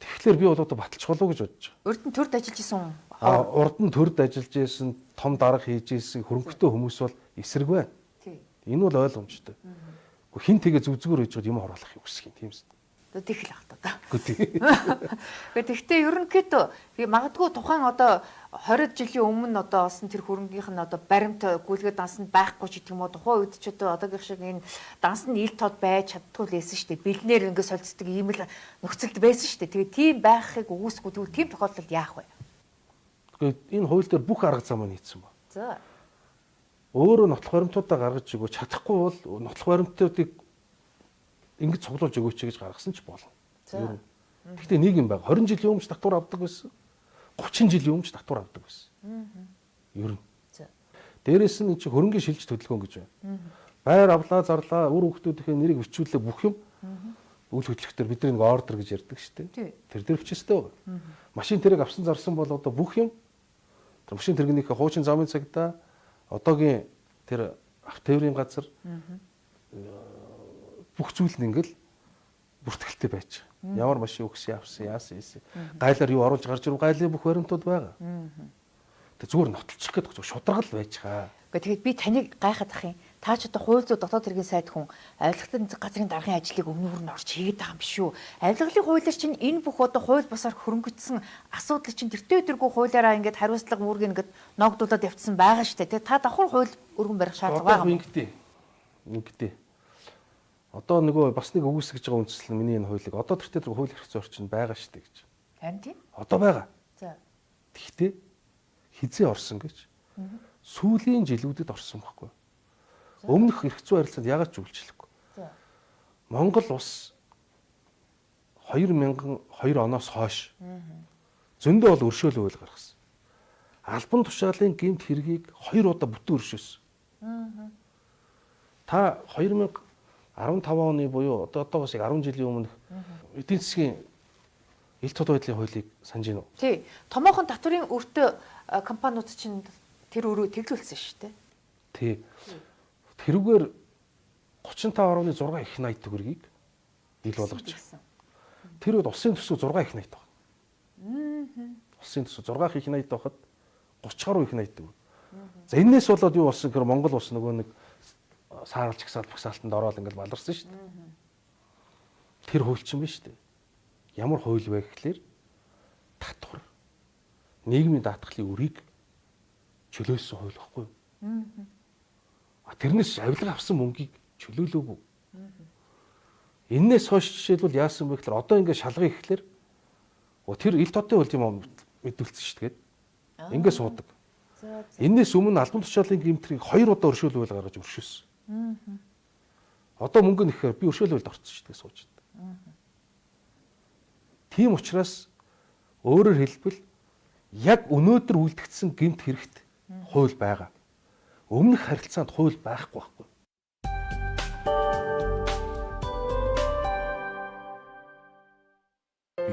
Тэгэхээр би бол одоо баталчих болов гэж бодож байгаа. Урд нь төрд ажиллаж исэн. Урд нь төрд ажиллаж исэн, том дарга хийж исэн хөрөнгөтэй хүмүүс бол эсрэг байна. Энэ бол ойлгомжтой. Хин тэгээ зүг зүгээр хийж байгаа юм хураалах юм үсэх юм тиймс. Тэг л ахта та. Гэхдээ Гэхдээ ерөнхийдөө магадгүй тухайн одоо 20 жилийн өмнө одоо олсон тэр хөрөнгийнх нь одоо баримт гүйлгээ дансанд байхгүй ч гэх юм уу тухайн үед ч одоо одоогийн шиг энэ дансанд ил тод байж чаддгүй лээсэн шүү дээ. Бэлнээр ингээд солилцдог ийм л нөхцөлд байсан шүү дээ. Тэгээд тийм байхыг үгүйсгүй тэгвэл тийм тохиолдолд яах вэ? энэ хууль дээр бүх арга зам нь хийсэн ба. За. Өөрөө нотлох баримтуудаа гаргаж өгөө чадахгүй бол нотлох баримтуудыг ингэж цуглуулж өгөөч гэж гаргасан ч болно. За. Гэхдээ нэг юм байна. 20 жилийн өмнө ч татвар авдаг байсан. 30 жилийн өмнө ч татвар авдаг байсан. Ер нь. За. Дээрээс нь чи хөрөнгөний шилж төлөвлөгөө гэж байна. Байр авлаа, зарлаа, үр хөвгтүүдийн нэрийг бичүүлээ бүх юм. Үйл хөдлөлтөөр бид нэг ордер гэж ярьдаг шүү дээ. Тэр дээр бичээстэй байгаа. Машин тэрэг авсан зарсан бол одоо бүх юм тэр машин тэрэгнийхээ хуучин замын цагдаа одоогийн тэр автоврын газар бүх зүйл нь ингээл бүртгэлтэй байж байгаа. Ямар машин өгсөн явсан яасан ийсэн. Гайлаар юу оруулж гарч ирв гайлын бүх баримтууд байгаа. Тэг зүгээр нотолчих гэдэг зүгээр шударгал байж байгаа. Тэгэхэд би таныг гайхаад ах юм. Та ч одоо хууль зүйн дотоод хэргийн сайд хүн авилгатай засгийн газрын даргын ажлыг өмнө нь орж хийгээд байгаа юм биш үү? Авилгалын хуулиар чинь энэ бүх одоо хууль бусаар хөрөнгөжсөн асуудал чинь тэртээ өдөргүй хуулиараа ингээд хариуцлага үүргийг ингээд ногдуулаад явцсан байгаа шүү дээ. Та давхар хууль өргөн барих шаардлага байгаа юм. Ингэдэй. Одоо нөгөө бас нэг өгөөсгөж байгаа үндслэл нь миний энэ хуулийг одоо тэртээ тэр хууль хэрэгцээ орчин байгаа шүү дээ гэж. Харин тийм. Одоо байгаа. За. Тэгтээ хизээ орсон гэж. Сүүлийн жилүүдэд орсон байхгүй. Өмнөх хэрэгцээ харилцаанд ягаад ч үйлчлэхгүй. За. Монгол улс 2002 оноос хойш зөндөө бол өршөөлөө хууль гаргасан. Албан тушаалын гэмт хэргийг 2 удаа бүтэн өршөөсөн. Та 2015 оны буюу одоо бас 10 жилийн өмнөх эдийн засгийн ил тод байдлын хуулийг санаж байна уу? Тий. Томоохон татврын өртөө компаниуд чинь тэр өрөө тэглүүлсэн шүү дээ. Тий. Тэрүүгээр 35.6 их 80 төгрөгийг ил болгож. Тэр үед усын төсөв 6 их 80 байгаа. Усын төсөв 6 их 80 байхад 30 гаруй их 80 төгрөг. За энэс болоод юу болсон гэхээр Монгол улс нөгөө нэг сааралч гсаалт багсаалтанд ороод ингээл баларсан шүү дээ. Тэр хууль чинь биш үү? Ямар хууль вэ гэхлээр татвар нийгмийн даатгалын үрийг чөлөөсөн хууль байхгүй юу? Тэрнээс авилга авсан мөнгийг чөлөөлөөгүй. Эннээс хойш жишээлбэл яасан бэ гэхээр одоо ингээд шалгая гэхлээр тэр ил тодын хууль юм мэдүүлсэн шүү дээ. Ингээд суудаг. Эннээс өмнө албан тушаалын гэмтрийг 2 удаа өршөөл хууль гаргаж өршөөсөн. Одоо мөнгө нэхээр би өршөөл хуульд орсон шүү дээ сууж байна. Тийм учраас өөрөөр хэлбэл яг өнөөдөр үлдэгдсэн гэмт хэрэгт хууль байгаа. Өмнөх харилцаанд хууль байхгүй байхгүй.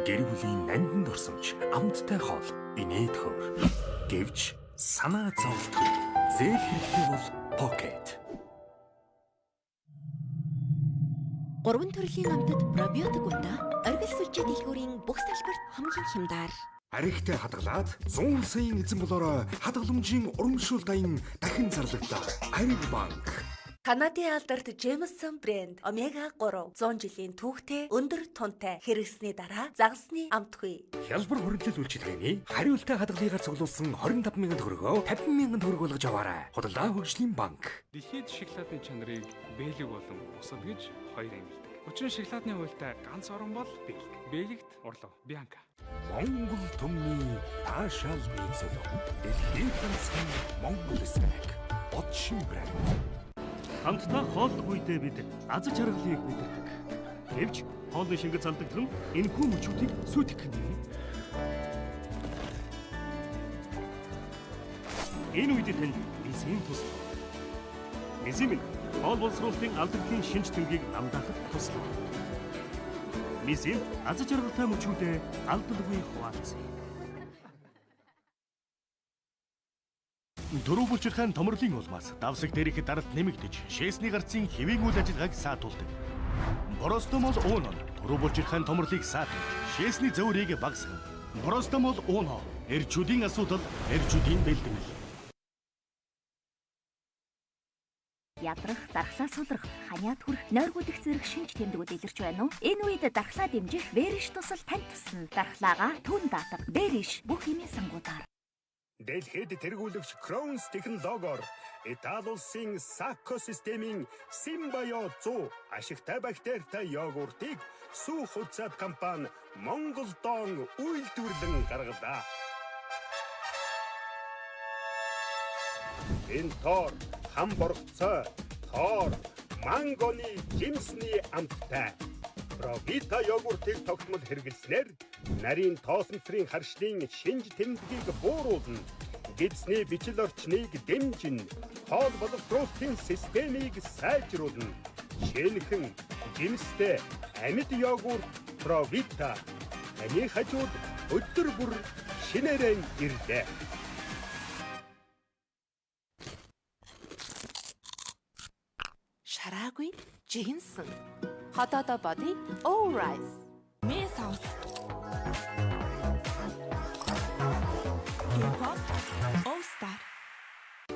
Гэр бүлийн нандинд орсомч амттай хоол инээд хөр. Гэвч санаа зовтгүй. Зээл хэрэгтэй бол Pocket. 3 төрлийн амтад пробиотик унтаа оргил сүлжээ дэлгүүрийн бүх салбарт хамгийн хямдар. Аригтай хадгалаад 100 саяын эзэн болороо хадгаламжийн урамшуул дайн дахин зарлагдлаа. Ариг банк. Канадын алдарт Jameson брэнд омега 3 100 жилийн түүхтэй өндөр тунтай хэрэгсний дараа загасны амтгүй. Хялбар хөрөнгөлөл үйлчилгээний хариултаа хадгалыгаар цуглуулсан 25 мянган төгрөгөө 50 мянган төгрөг болгож аваарай. Худалдаа хөгжлийн банк. Дэлхийд шоколадны чанарыг бэлэг болон бусад гэж хоёр ангилдаг. Учир нь шоколадны хуультай ганц орон бол бэлэг. Бэлэгт орлоо Бианка. Монгол түмний таашаал нийцэл. Дэлхийд ганцхан Монгол снэк. Бочшин брэнд. Хамтдаа хооллох үедээ бид аз жаргалыг мэдэрдэг. Гэвч хоолны шингэж залдагдсан энэ хүн мөчүүдийг сүйтгэх гэнэ. Энэ үед тань мизим туслах. Мизим хоол боловсруулалтын алдартай шинж тэмдгийг амдаахад туслах. Мизим аз жаргалтай мөчүүдэд алдалгүй хуваалцъя. Дөрөв булчирхайн томрлын улмаас давсаг дээрх даралт нэмэгдэж, шээсний гарцын хэвийн үйл ажиллагааг саатуулдаг. Боростомол ууно дөрөв булчирхайн томрлыг саатуулж, шээсний зөөрийг багасгах. Боростомол ууно эрчүүдийн асуудал, эрчүүдийн бэлтгэл. ядрах, дархлаа сулрах, ханиад хүрэх, нойргуудах зэрэг шинж тэмдгүүд илэрч байна уу? Энэ үед дархлаа дэмжих Бериш тусал танд тусна. Дархлаагаа түн даатах Бериш бүх эмийн сангуудаар. Дэлхийд тэргүүлэгч Crohn's технологиор Итали улсын Sacco системийн Symbio 100 ашигтай бактеритай йогуртыг сүү хуцаад компани Монголдон үйлдвэрлэн гаргалаа. Энэ тоор хамборцоо, тоор, мангоны жимсний амттай. Provita йогуртыг тогтмол хэрэглэснээр нарийн тоосонцрын харшлын шинж тэмдгийг бууруулна. Гидсний бичил орчныг дэмжинэ. Хоол боловсруулалтын системийг сайжруулна. Шинэхэн, жимстэй, амьд йогурт Provita. Таны хажууд өдөр бүр шинээрэн ирлээ. Шараагүй Джинсэн. Хотоодо боди О'Райс. Месаус. Гипхоп All-Star.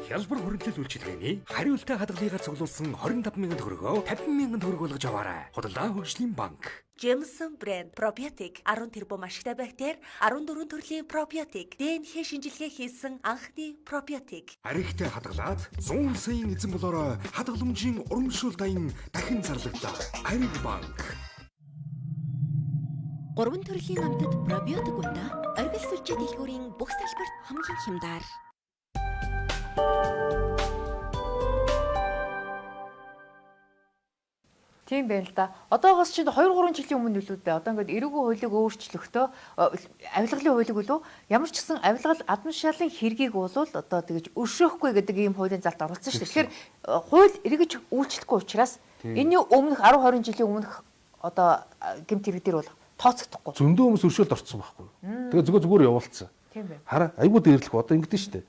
Хялбар хөрөнгөлөл үйлчилгээний хариултаа хадгалыгаар цуглуулсан 25,000 төгрөгөө 50,000 төгрөг болгож аваарай. Худалдаа хөгжлийн банк. Джемсон брэнд пробиотик 10 тэрбум ашигтай бактери, 14 төрлийн пробиотик, ДНХ шинжилгээ хийсэн анхны пробиотик. Аригтай хадгалаад 100 саяын эзэн болороо хадгаламжийн урамшуул дайн дахин зарлагдлаа. Ариг банк. 3 төрлийн амтад пробиотик ундаа оргил сүлжээ дэлгүүрийн бүх салбарт хамгийн хямдар. Тийм байна л да. Одоогоос чинь 2-3 жилийн өмнө үлээ дээ. Одоо ингээд эрүүгийн хуулийг өөрчлөхдөө авилгалын хуулийг үлээ ямар ч гэсэн авилгал адмын шалын хэргийг болвол одоо тэгэж өршөөхгүй гэдэг ийм хуулийн залт оруулсан шүү дээ. Тэгэхээр хууль эргэж үйлчлэхгүй учраас энэний өмнөх 10-20 жилийн өмнөх одоо гэмт хэрэг дээр бол тооцогдохгүй. Зөндөө хүмүүс өршөөлд орцсон байхгүй. Тэгээ зүгээр явуулсан. Тийм байна. Хараа айгуу дээрлэх одоо ингэдэж штэ.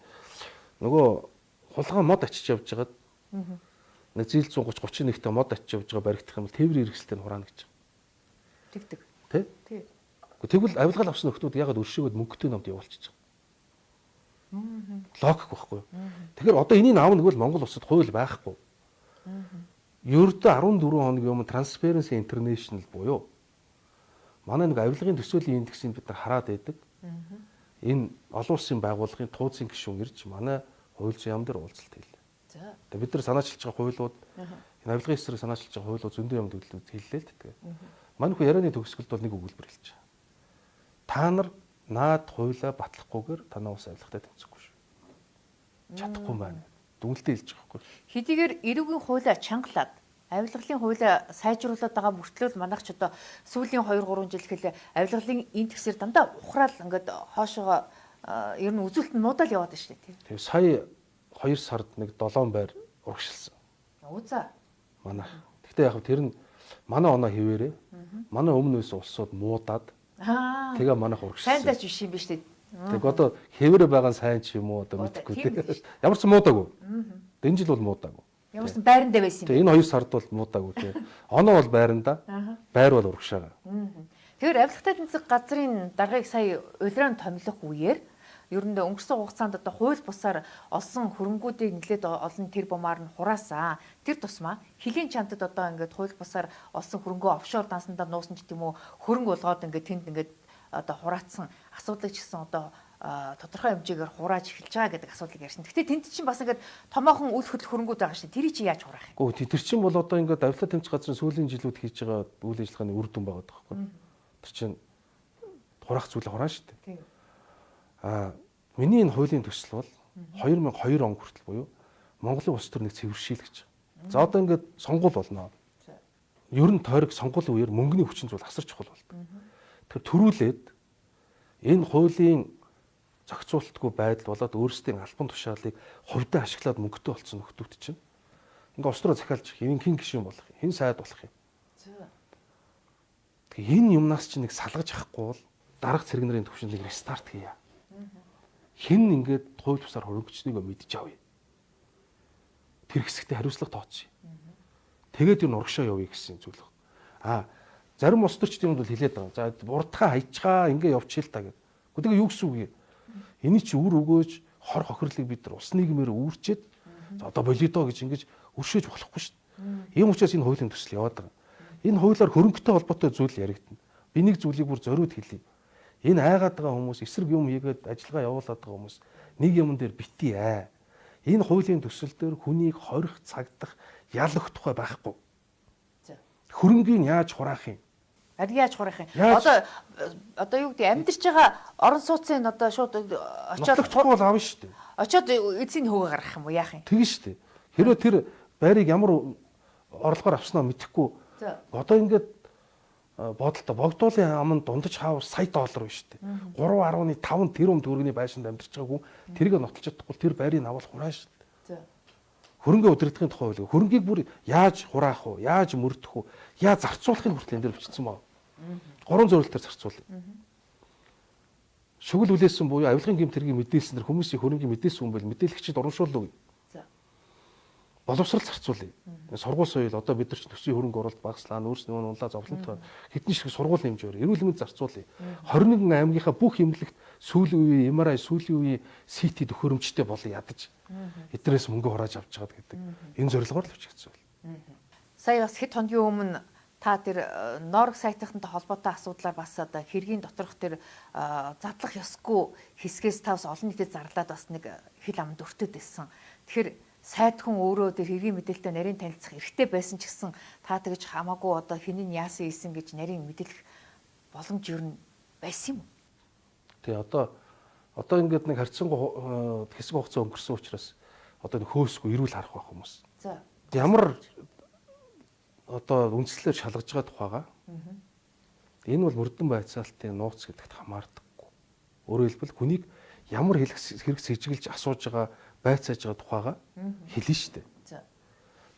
Нөгөө хулгай мод очиж явж байгаад нэг зээл 130-31-т мод очиж явж байгаа баригдах юм бол тээврийн хэрэгсэлтэй хураана гэж. Тэгдэг. Тэ? Тий. Тэгвэл авилгал авсан нөхдүүд ягаад өршөөгөөд мөнгөтэй номд явуулчих. Логик байхгүй. Тэгэхээр одоо энийг аавна гэвэл Монгол улсад хууль байхгүй. Ердөө 14 хоногийн өмнө Transparency International буюу манай нэг авилгын төсөөлийн индексийг бид нар хараад байдаг. Энэ олон улсын байгууллагын тууцын гишүүн ирж манай хууль зүйн яам дээр уулзалт хийлээ. За. Тэгээ бид нар санаачилж байгаа хуулиуд энэ авилгын эсрэг санаачилж байгаа хуулиуд зөндөө юмд хэллээ л тэгээ. Манай хүү ярианы төгсгөлд бол нэг өгүүлбэр хэлж байгаа. Та нар наад хуулиа батлахгүйгээр танаа ус авилгатай тэмцэхгүй шүү. Чадахгүй байна. Дүнэлтээ хэлж байгаа байхгүй. Хэдийгээр эрүүгийн хуулиа чангалаад авилгалын хуулиа сайжруулаад байгаа мөртлөө манайх ч одоо сүүлийн 2-3 жил хэл авилгалын индексээр дандаа ухраал ингээд хоошоо ер нь үзүүлэлт нь муудаал яваад байна шүү дээ. Тэгээ сая 2 сард нэг 7 байр урагшилсан. Узаа. Манай. Гэхдээ яг тэр нь манай оноо хിവэрээ. Манай өмнөөс улсууд муудаад. Тэгээ манайх урагшилсан. Сайндаач биш юм биш үү? Тэг одоо хിവэрээ байгаа нь сайн ч юм уу одоо мэдэхгүй тий. Ямар ч муудаагүй. Энэ жил бол муудаагүй. Ямар ч байрандаа байсан юм. Тэгээ энэ 2 сард бол муудаагүй тий. Оноо бол байранда. Байр бол урагшаага. Тэгэхээр авилгатай тэмцэх газрын даргаыг сая улиран томилох үеэр ер нь өнгөрсөн хугацаанд одоо хууль бусаар олсон хөрөнгүүдийг нэлээд олон тэр бумаар нь хураасан. Тэр тусмаа хилийн чамтад одоо ингээд хууль бусаар олсон хөрөнгөө офшор дансандаа нуусан ч гэдэм үү хөрөнгө болгоод ингээд тэнд ингээд одоо хураацсан асуудлыг ч гэсэн одоо тодорхой хэмжээгээр хурааж эхэлж байгаа гэдэг асуудлыг ярьсан. Гэхдээ тэнд чинь бас ингээд томоохон үйл хөдлөл хөрөнгүүд байгаа шүү дээ. Тэрийг чи яаж хураах юм? Гэхдээ тэр чинь бол одоо ингээд авилгын тэмцэх газрын сүүлийн жилүүд хийж байгаа үйл ажиллагааны үр дүн байгаа байхгүй. Тэр чинь хураах зүйлээ хураана шүү дээ. Миний энэ хуулийн төсөл бол 2002 он хүртэл буюу Монголын улс төр нэг цэвэршил гэж. За одоо ингээд сонгуул болно. Ер нь тойрог сонгуулийн үеэр мөнгөний хүчин зүйл асар чухал болдог. Тэгэхээр төрүүлээд энэ хуулийн зохицуулалтгүй байдал болоод өөрсдийн албан тушаалыг хувьдаа ашиглаад мөнгөтэй болсон нөхдүүд чинь ингээд улс төрөө захиалж хэн гишүүн болох юм, хэн сайд болох юм. Тэгэхээр энэ юмнаас чинь нэг салгаж авахгүй бол дарга цэрэг нарын төвшинлийг рестарт хийе. Хэн ингээд хууль бусаар хөрөнгөчнийг мэдж авъя. Тэр хэсэгтээ хариуцлага тооцъё. Тэгээд юу урагшаа явъя гэсэн зүйл баг. Зарим улс төрчд юмд бол хэлээд байгаа. За урдхаа хайчгаа ингээд явчихъя л та гэдэг. Гэхдээ юу гэсэн үг юм? Эний чи үр өгөөж хор хохирлыг бид нар улс нийгмээр үүрчээд За одоо болидо гэж ингэж өршөөж болохгүй шүү дээ. Ийм учраас энэ хуулийн төсөл яваад байгаа. Энэ хуулиар хөрөнгөтэй холбоотой зүйл яригдана. Би нэг зүйлийг бүр зориуд хэлье. Энэ айгаад байгаа хүмүүс эсрэг юм хийгээд ажиллагаа явуулаад байгаа хүмүүс нэг юм дээр битгий аа. Энэ хуулийн төсөл дээр хүнийг хорих, цагдах, ялах тухай байхгүй. Хөрөнгийг яаж хураах юм? Яаж хурах юм? Одоо юу гэдэг амьдарч байгаа орон сууцын одоо шууд очиод бол аав шүү дээ. Очиод эзний хөвөө гаргах юм уу яах юм? Тэгнь шүү дээ. Хэрэв тэр байрыг ямар орлогоор авснаа мэдэхгүй. Одоо ингээд бодолтой богдуулын аманд дундаж хаавар сая доллар биш үү? 3.5 тэрбум төгрөгийн байшинд амьдарч байгаа хүн тэрийг нотолж чадахгүй тэр байрыг авал хураана шүү дээ. Хөрөнгө удирдлагын тухай хууль. Хөрөнгийг бүр яаж хураах вэ? Яаж мөрдөх вэ? Яаж зарцуулахын хүртэл энэ дээр бичсэн байна. 3 зөвлөлтөөр зарцуулъя. Шүгэл үлээсэн буюу авилгын гэмт хэргийг мэдээлснээр хүмүүсийн хөрөнгийг мэдээлсэн хүн бол мэдээлэгчид урамшуулдаг. Боловсрал зарцуулъя. Сургууль соёл одоо бид нар ч төсвийн хөрөнгө оруулалт багаслаа, нүүрс нүүн унлаа зовлонтой хэдэн шиг сургууль хэмжээр эрүүл мэнд зарцуулъя. 21 аймгийнхаа бүх эмнэлэгт сүүлийн үеийн MRI сүүлийн үеийн CT төхөөрөмжтэй болон ядаж эднээс мөнгө хурааж авч байгаа гэдэг. Энэ зорилгоор л бичигдсэн бол. Сая бас хэд хоногийн өмнө та тэр Норог сайтынхантай холбоотой асуудлаар бас одоо хэргийн доторх тэр задлах ёсгүй хэсгээс та бас олон нийтэд зарлаад бас нэг хил амд өртөд байсан. Тэгэхээр сайд хүн өөрөө тэр хэргийн мэдээлэлтэй нарийн танилцах эрхтэй байсан ч гэсэн та тэгж хамаагүй одоо хинэн яасан ийсэн гэж нарийн мэдээлэх боломж юу н байсан юм уу? Тэгээ одоо ингээд нэг харьцангуй хэсэг хугацаа өнгөрсөн учраас одоо нэг хөөсгүй эрүүл харах байх хүмүүс. За. Ямар одоо үндслээр шалгаж байгаа тухайга. Энэ бол мөрдөн байцаалтын нууц гэдэгт хамаардаггүй. Өөрөөр хэлбэл хүнийг ямар хэрэг сэжиглж асууж байгаа байцааж байгаа тухайга хэлнэ шүү дээ.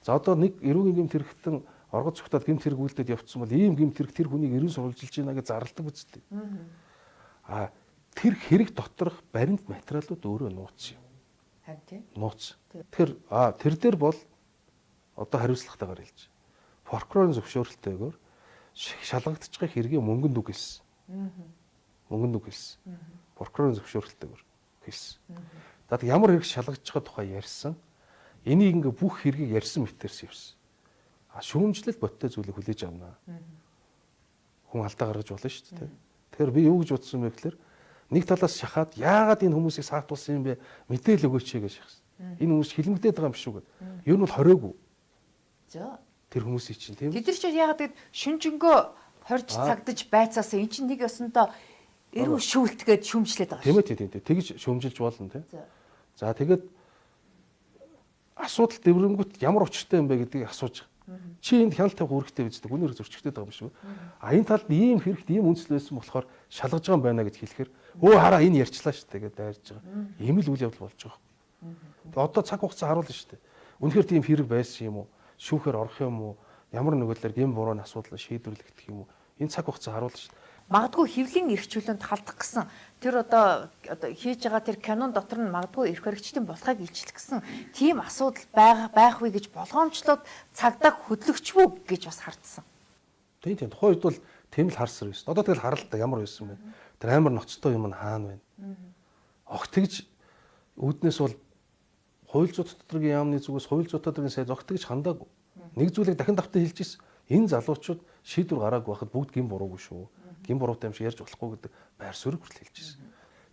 За одоо нэг эрүүгийн гэмт хэрэгтэн оргод цогтоод гэмт хэрэг үйлдэлд явцсан бол ийм гэмт хэрэг тэр хүнийг эрүүн сурвалжилж байна гэж зарладаг үсттэй. Тэр хэрэг доторх баримт материалууд өөрөө нууц юм. Харин тийм. Нууц. Тэр дээр бол одоо хариуцлагатайгаар хэлж. Прокурорын зөвшөөрөлтөөр шалгагдж байгаа хэргийг мөнгөнд үгэлсэн. Мөнгөнд үгэлсэн. Прокурорын зөвшөөрөлтөөр хэлсэн. Дад ямар хэрэг шалгагдж байгаа тухай ярьсан. Энийг ингээ бүх хэргийг ярьсан мэтэрс явсан. Шүүмжлэл боттой зүйлийг хүлээж авнаа. Хүн алдаа гаргаж болно шүү дээ. Тэгэхээр би юу гэж бодсон бэ гэхээр нэг талаас шахаад яагаад энэ хүмүүсийг саатуулсан юм бэ? Мэдээл өгөөч гэж шахсан. Энэ хүмүүс хилмигдээд байгаа юм шүү гэд. Ер нь бол хороогүй. За. Тэр хүмүүсийн чинь тийм. Тэд нар ч яагаад гэд шүнжэнгөө хорж цагдаж байцаасаа эн чинь нэг ёсонтой эрүү шүүлтгээд шүмжлээд байгаа шүү. Тийм. Тэгж шүмжилж болно тийм. За тэгээд асуудал дэврэнгүүт ямар учиртай юм бэ гэдгийг асууж байгаа. Чи энд хяналт тавих үүрэгтэй биз дээ. Гүнээр зөрчигдээд байгаа юм шүү. Энэ талд ийм хэрэгт ийм үндэслэл байсан болохоор шалгаж байгаа юм байна гэж хэлэхээр өө хараа энэ ярьчлаа шүү дээ гэдээ дайрж байгаа. Ийм л үйл явдал болж байгаа. Тэгээд одоо цаг хугацаа харуулна шүү дээ. Үнэхээр тийм хэрэг байсан юм уу? Шүүхээр орох юм уу? Ямар нэгэнлэр гэм бурууны асуудал шийдвэрлэгдэх юм уу? Энэ цаг хугацаа харуулна шүү дээ. Магадгүй хэвлийн эрхчлөлөнд халдах гэсэн тэр одоо хийж байгаа тэр канон дотор нь магадгүй эрх баригчдын болохыг илчлэх гэсэн тийм асуудал байхвэ гэж болгоомжлоод цагдаа хөдлөгчвөө гэж бас хардсан. Тийм. Тухайн үед бол тийм л харсар байсан. Одоо тэгэл харалтаа ямар байсан бэ? Тэр амар ноцтой юм нь хаана байна? Огт тэгж үүднээс бол хууль зүйн дотрогийн яамны зүгээс хууль зүйн дотрогийн сайд огт тэгж хандаагүй. Нэг зүйлийг дахин давтан хэлж ирсэн. Энэ залуучууд шийдвэр гараагүй байхад бүгд гин буруугүй шүү. Гин буруутай юм шиг ярьж болохгүй гэдэг байр суурийг хүртэл хэлж ирсэн.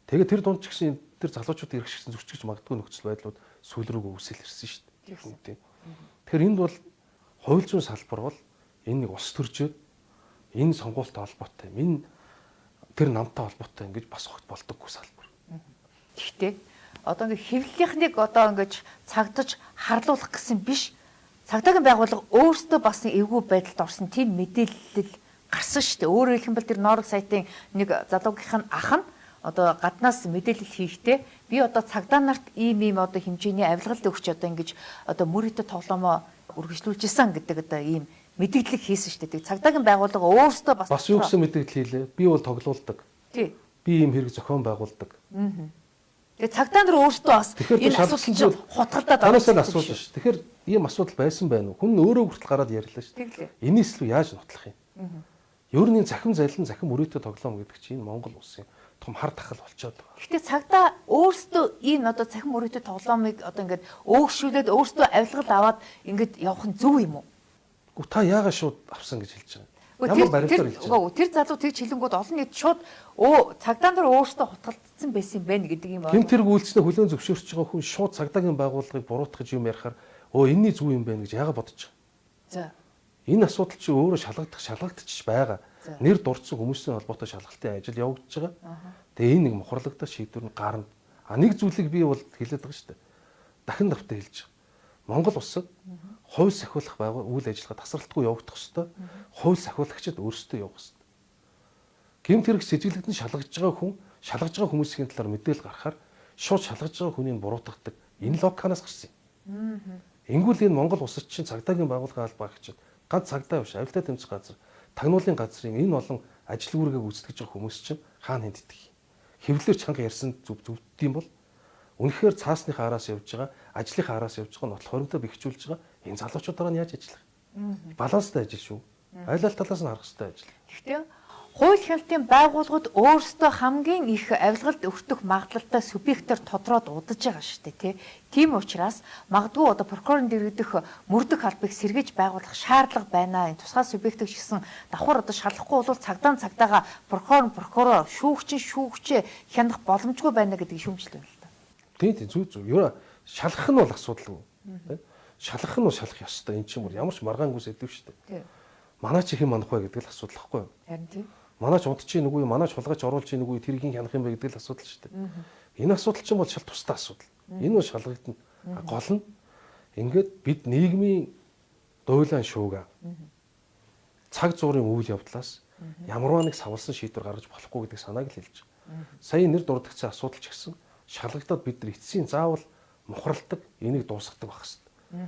Тэгээд тэр дунд ч гэсэн тэр залуучуудын эрх шигсэн зөрчиж магадгүй нөхцөл байдлууд сүүл рүүгээ үсэл ирсэн шүү дээ. Тэгэхээр энд бол хууль зүйн салбар бол энэ нэг ус төржөөд энэ сонгуультай холбоотой юм. Энэ тэр намтай холбоотой ингэж бас огт болдоггүй салбар. Гэхдээ одоо ингээ хэвлэлийнхнийг одоо ингэж цагдаж харлуулах гэсэн биш. Цагдаагийн байгууллага өөрсдөө бас эвгүй байдалд орсон тийм мэдээлэл гарсан шүү дээ. Өөрөөр хэлбэл тэр Норог сайтын нэг залуугийнх нь ах нь одоо гаднаас мэдээлэл хийхдээ би одоо цагдаа нарт ийм одоо хэмжээний авилгал өгч одоо ингэж одоо мөрөдө тоглоомоо үргэлжлүүлжсэн гэдэг одоо ийм мэдээлэл хийсэн шүү дээ. Цагдаагийн байгууллага өөрсдөө бас юу гэсэн мэдээлэл хийлээ. Би бол тоглоулдаг. Тий. Би ийм хэрэг зохион байгуулдаг. Тэгээ цагдаа нар өөрсдөө бас энэ асуудал хутгалдаад байгаа асуудал шүү. Тэгэхээр ийм асуудал байсан байх уу? Хүн өөрөө хүртэл гараад ярьлаа шүү. Энэс л яаж нотлох юм? Ер нь захим зайлан захим өрөөтэй тоглоом гэдэг чинь Монгол улсын том хар тахал болчиход байгаа. Гэхдээ цагдаа өөрсдөө энэ одоо цахим мөрөөдө тоглоомыг одоо ингээд өөгшүүлээд өөрсдөө авилгал аваад ингээд явах нь зөв юм уу? Гэхдээ та яагаад шууд авсан гэж хэлж байгаа. Ямар баримтаар хэлж байгаа. Тэр залуу тэгж хэлэнгүүд олон нийт шууд цагдаа нар өөрсдөө хутгалцсан байсан юм байна гэдэг юм байна. Хэн тэрг үйлчлэнэ хүлээн зөвшөөрч байгаа хүн шууд цагдаагийн байгууллагыг буруутгах юм ярихаар энэний зүг юм байна гэж яагаад бодож байгаа. За. Энэ асуудал чи өөрөө шалгагдчих байгаа. Нэр дурдсан хүмүүсийн холбоотой шалгалтын ажил явагдаж байгаа. Тэгээ энэ нэг мухарлагдах шийдвэр нь гарна. Нэг зүйлийг би бол хэлээд байгаа шүү дээ. Дахин давтаа хэлж байгаа. Монгол улсад хувь сахиулах үйл ажиллагаа тасралтгүй явагдах ёстой. Хувь сахиулагчид өөрсдөө явах ёстой. Гэмт хэрэг сэжиглэгдэн шалгаж байгаа хүмүүсийн талаар мэдээлэл гаргахаар шууд шалгаж байгаа хүнийг буруутгадаг. Энэ логиканаас гарсан юм. Ингүүл энэ Монгол улсад чинь цагдаагийн байгууллагын албаагчид ганц цагдаа биш, авилтаа тэмцэх газар, тагнуулын газрын энэ олон ажил үүргийг гүйцэтгэж байгаа хүмүүс чинь хаана хэд идэх. Хэвлэлээр чанга ярьсан зүвддэм бол үнэхээр цаасныхаа араас явж байгаа, ажлынхаа араас явж байгаа, нотлох хоримтой бэхжүүлж байгаа энэ залуучуудаараа яаж ажиллах? Баланстай ажил шүү. Айл ал талаас нь харах хэрэгтэй ажил. Гэхдээ хууль хяналтын байгууллагууд өөрсдөө хамгийн их авилгалд өртөх магадлалтай субъектээр тодроод удаж байгаа шүү дээ, тийм учраас магадгүй одоо прокурорын дэргэдэх мөрдөх албыг сэргээж байгуулах шаардлага байна. Энэ тусгай субъектыг ч гэсэн давхар одоо шалгахгүй бол цагдаагаа прокурор шүүгчээ хянах боломжгүй байна гэдгийг шүүмжлээ л да. Тийм зүг. Юу шалгах нь бол асуудалгүй. Шалгах нь бол шалах ёстой. Энд чинь ямар ч маргаангүй сэдв шүү дээ. Манай чи хэм манах вэ гэдэг л асуудал байхгүй юу? Харин тийм. Манай ч удаж чинь үгүй, манай ч хулгайч оруулж чинь үгүй, тэрийг хянах юм бэ гэдэг л асуудал шүү дээ. Энэ асуудал чинь бол шал тустай асуудал. Энэ бол шалгагдана. Гол нь ингээд бид нийгмийн дуйлан шууга цаг зуурын үйл явдлаас ямарваа нэг савлсан шийдвэр гаргаж болохгүй гэдэг санааг л хэлж байгаа. Сая нэр дурдгцсан асуудал ч гэсэн шалгагдаад бид нар эцсийн заавал мухралдаг, энийг дуусгадаг байх хэрэгтэй.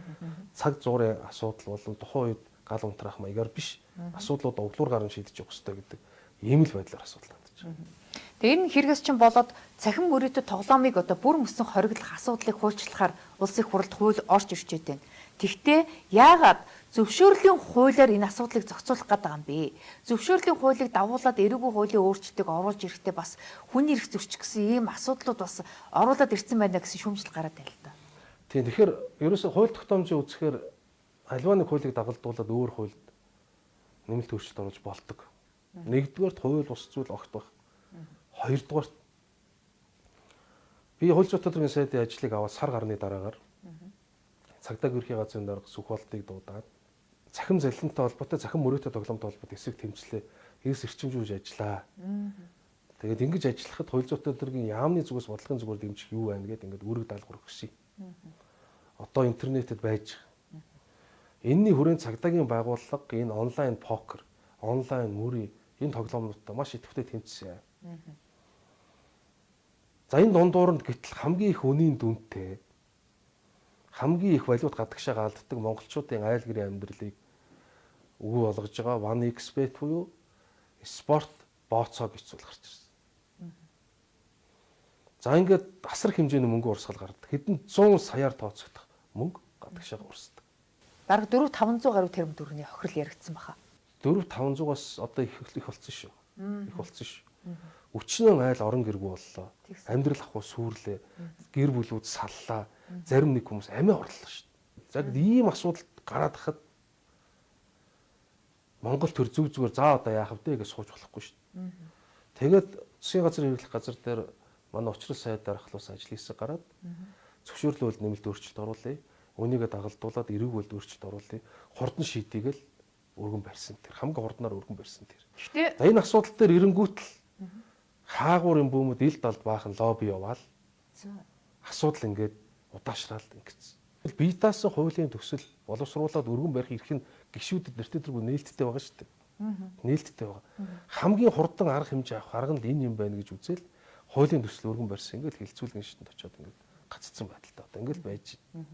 Цаг зуурын асуудал болон тухайн үед гал унтраах маягаар биш асуудлууд оглуур гарan шийдэж явах хэрэгтэй гэдэг ийм л байдлаар асуудал хандж байна. Тэгээ энэ хэрэгс чинь болоод цахим мөрөөдөд тоглоомыг одоо бүр мөсөн хориглох асуудлыг хуульчлахаар улсын хурлд хууль орж ирж байна. Тэгвэл яагаад зөвшөөрлийн хуулиар энэ асуудлыг зохицуулах гэдэг юм бэ? Зөвшөөрлийн хуулийг дагуулад эрүүгийн хуулийн өөрчлөлтийг оруулж ирэхдээ бас хүний эрх зөрчих гэсэн ийм асуудлууд бас оруулаад ирсэн байна гэсэн шүүмжлэл гараад байна л да. Тийм тэгэхээр ерөөсөө хууль тогтоомжийг үзэхээр альва нэг хуулийг дагалдуулаад өөр хуульд нэмэлт өөрчлөлт оруулж болдог. Нэгдүгээрт хууль ус зүйл огт байх. Хоёрдугаарт би хууль зүйн төдрийн сайдын ажлыг аваад сар гарны дараагаар цагдаагийн ерхий газрын дарга сүхболтыг дуудаад цахим залилантай холбоотой, цахим мөрөөдө тоглоомтой холбоотой эсрэг тэмцлээ. Эрс эрчимжүүлж ажиллаа. Тэгээд ингэж ажиллахад хууль зүйн төдрийн яамны зүгээс бодлогын зүгээр дэмжих юу байна гэдэг ингээд үүрэг даалгавар өгсөн. Одоо интернетэд байж энэний хүрээнд цагдаагийн байгууллага энэ онлайн покер, онлайн мөрийн энэ тоглоомнуудтай маш идэвхтэй тэмцсэн. За энэ дундуур нь гэтэл хамгийн их үнийн дүнтэй хамгийн их валют гадагшаа галддаг монголчуудын айл гэрийн амьдралыг өгөө болгож байгаа OneXBet буюу спорт бооцоо гэж зүйл гарч ирсэн. За ингээд асар хэмжээний мөнгө урсгал гардаг. Хэдэн 100 саяар тооцогдох мөнгө гадагшаа урсдаг. Бараг 4-500 гаруй тэрбум төгрөгийн хохирол яригдсан баха. 4-500-аас одоо их болсон шүү. Их болсон шүү. Өчнөө айл орон гэргүй боллоо. Амьдрал ахуй сүрлээ. Гэр бүлүүд саллаа. Зарим нэг хүмүүс амиа орлоо шүү. Яг ийм асуудал гараад хахад Монгол төр зүгээр заа одоо яах вэ гэж сууж болохгүй шүү. Тэгээд засгийн газрын хэрэглэх газар дээр манай учрал сайдаар ахлуулсан ажил хэсэг гараад зөвшөөрлөлд нэмэлт өөрчлөлт оруулъя. Үүнийгээ дагалдуулаад эрүүг болд өөрчлөлт оруулъя. Хурдан шийдийгэл өргөн барьсан тэр хамгийн хурднаар өргөн барьсан тэр. Гэхдээ энэ асуудал дээр эренгүүтэл хаагуурын бүүмэд ил далд баахан лобби яваал. Асуудал ингээд удаашраад ингэсэн. Бие даасан хуулийн төсөл боловсруулаад өргөн барих эрх нь гишүүдэд нэртэй тэргүй нээлттэй байгаа шүү дээ. Нээлттэй байгаа. Хамгийн хурдан арга хэмжээ авах арга нь энэ юм байна гэж үзэл хуулийн төсөл өргөн барьсан ингээд хилцүүлгэн шидэнд очиод ингээд гаццсан байдалтай одоо ингээд байж байна.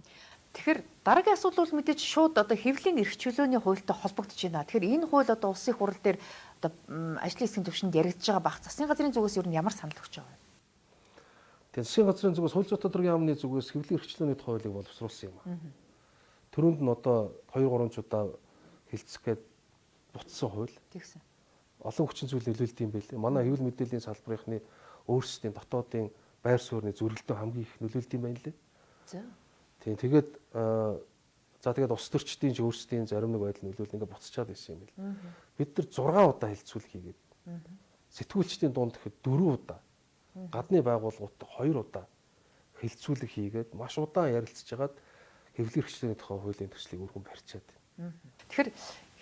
Тэгэхээр дараагийн асуудал бол мэдээж шууд одоо хэвлэлийн эрх чөлөөний хуультай холбогдож байна. Тэгэхээр энэ хууль одоо улсын хурал дээр одоо ажлын хэсгийн төвшөнд яригдж байгаа бах. Засгийн газрын зүгээс ер нь ямар санал өгч байгаа вэ? Тэгээд засгийн газрын зүгээс хууль зүйн тодорхой яамны зүгээс хэвлэлийн эрх чөлөөний хуулийг боловсруулсан юм аа. Төрөнд нь одоо 2-3 удаа хилцэх гээд бутсан хууль. Тэгсэн. Олон хүчин зүйл нөлөөлд юм байлээ. Манай хэвлэл мэдээллийн салбарынхны өөрсдийн дотоодын байр суурьны зөргөлтөнд хамгийн их нөлөөлд юм байна лээ. За. Тийм тэгээд за тэгээд улс төрчдийн ч өөрсдийн зарим нэг байдал нөлөөлөл ингээд буцчихад байсан юм бэл. Бид нар 6 удаа хилцүүлэг хийгээд сэтгүүлчдийн дунд гэхэд 4 удаа гадны байгууллагуудтай 2 удаа хилцүүлэг хийгээд маш удаан ярилцж хагаад хэвлэл эрхчлөөний тухай хуулийн төслийг өргөн барьчаад. Тэгэхээр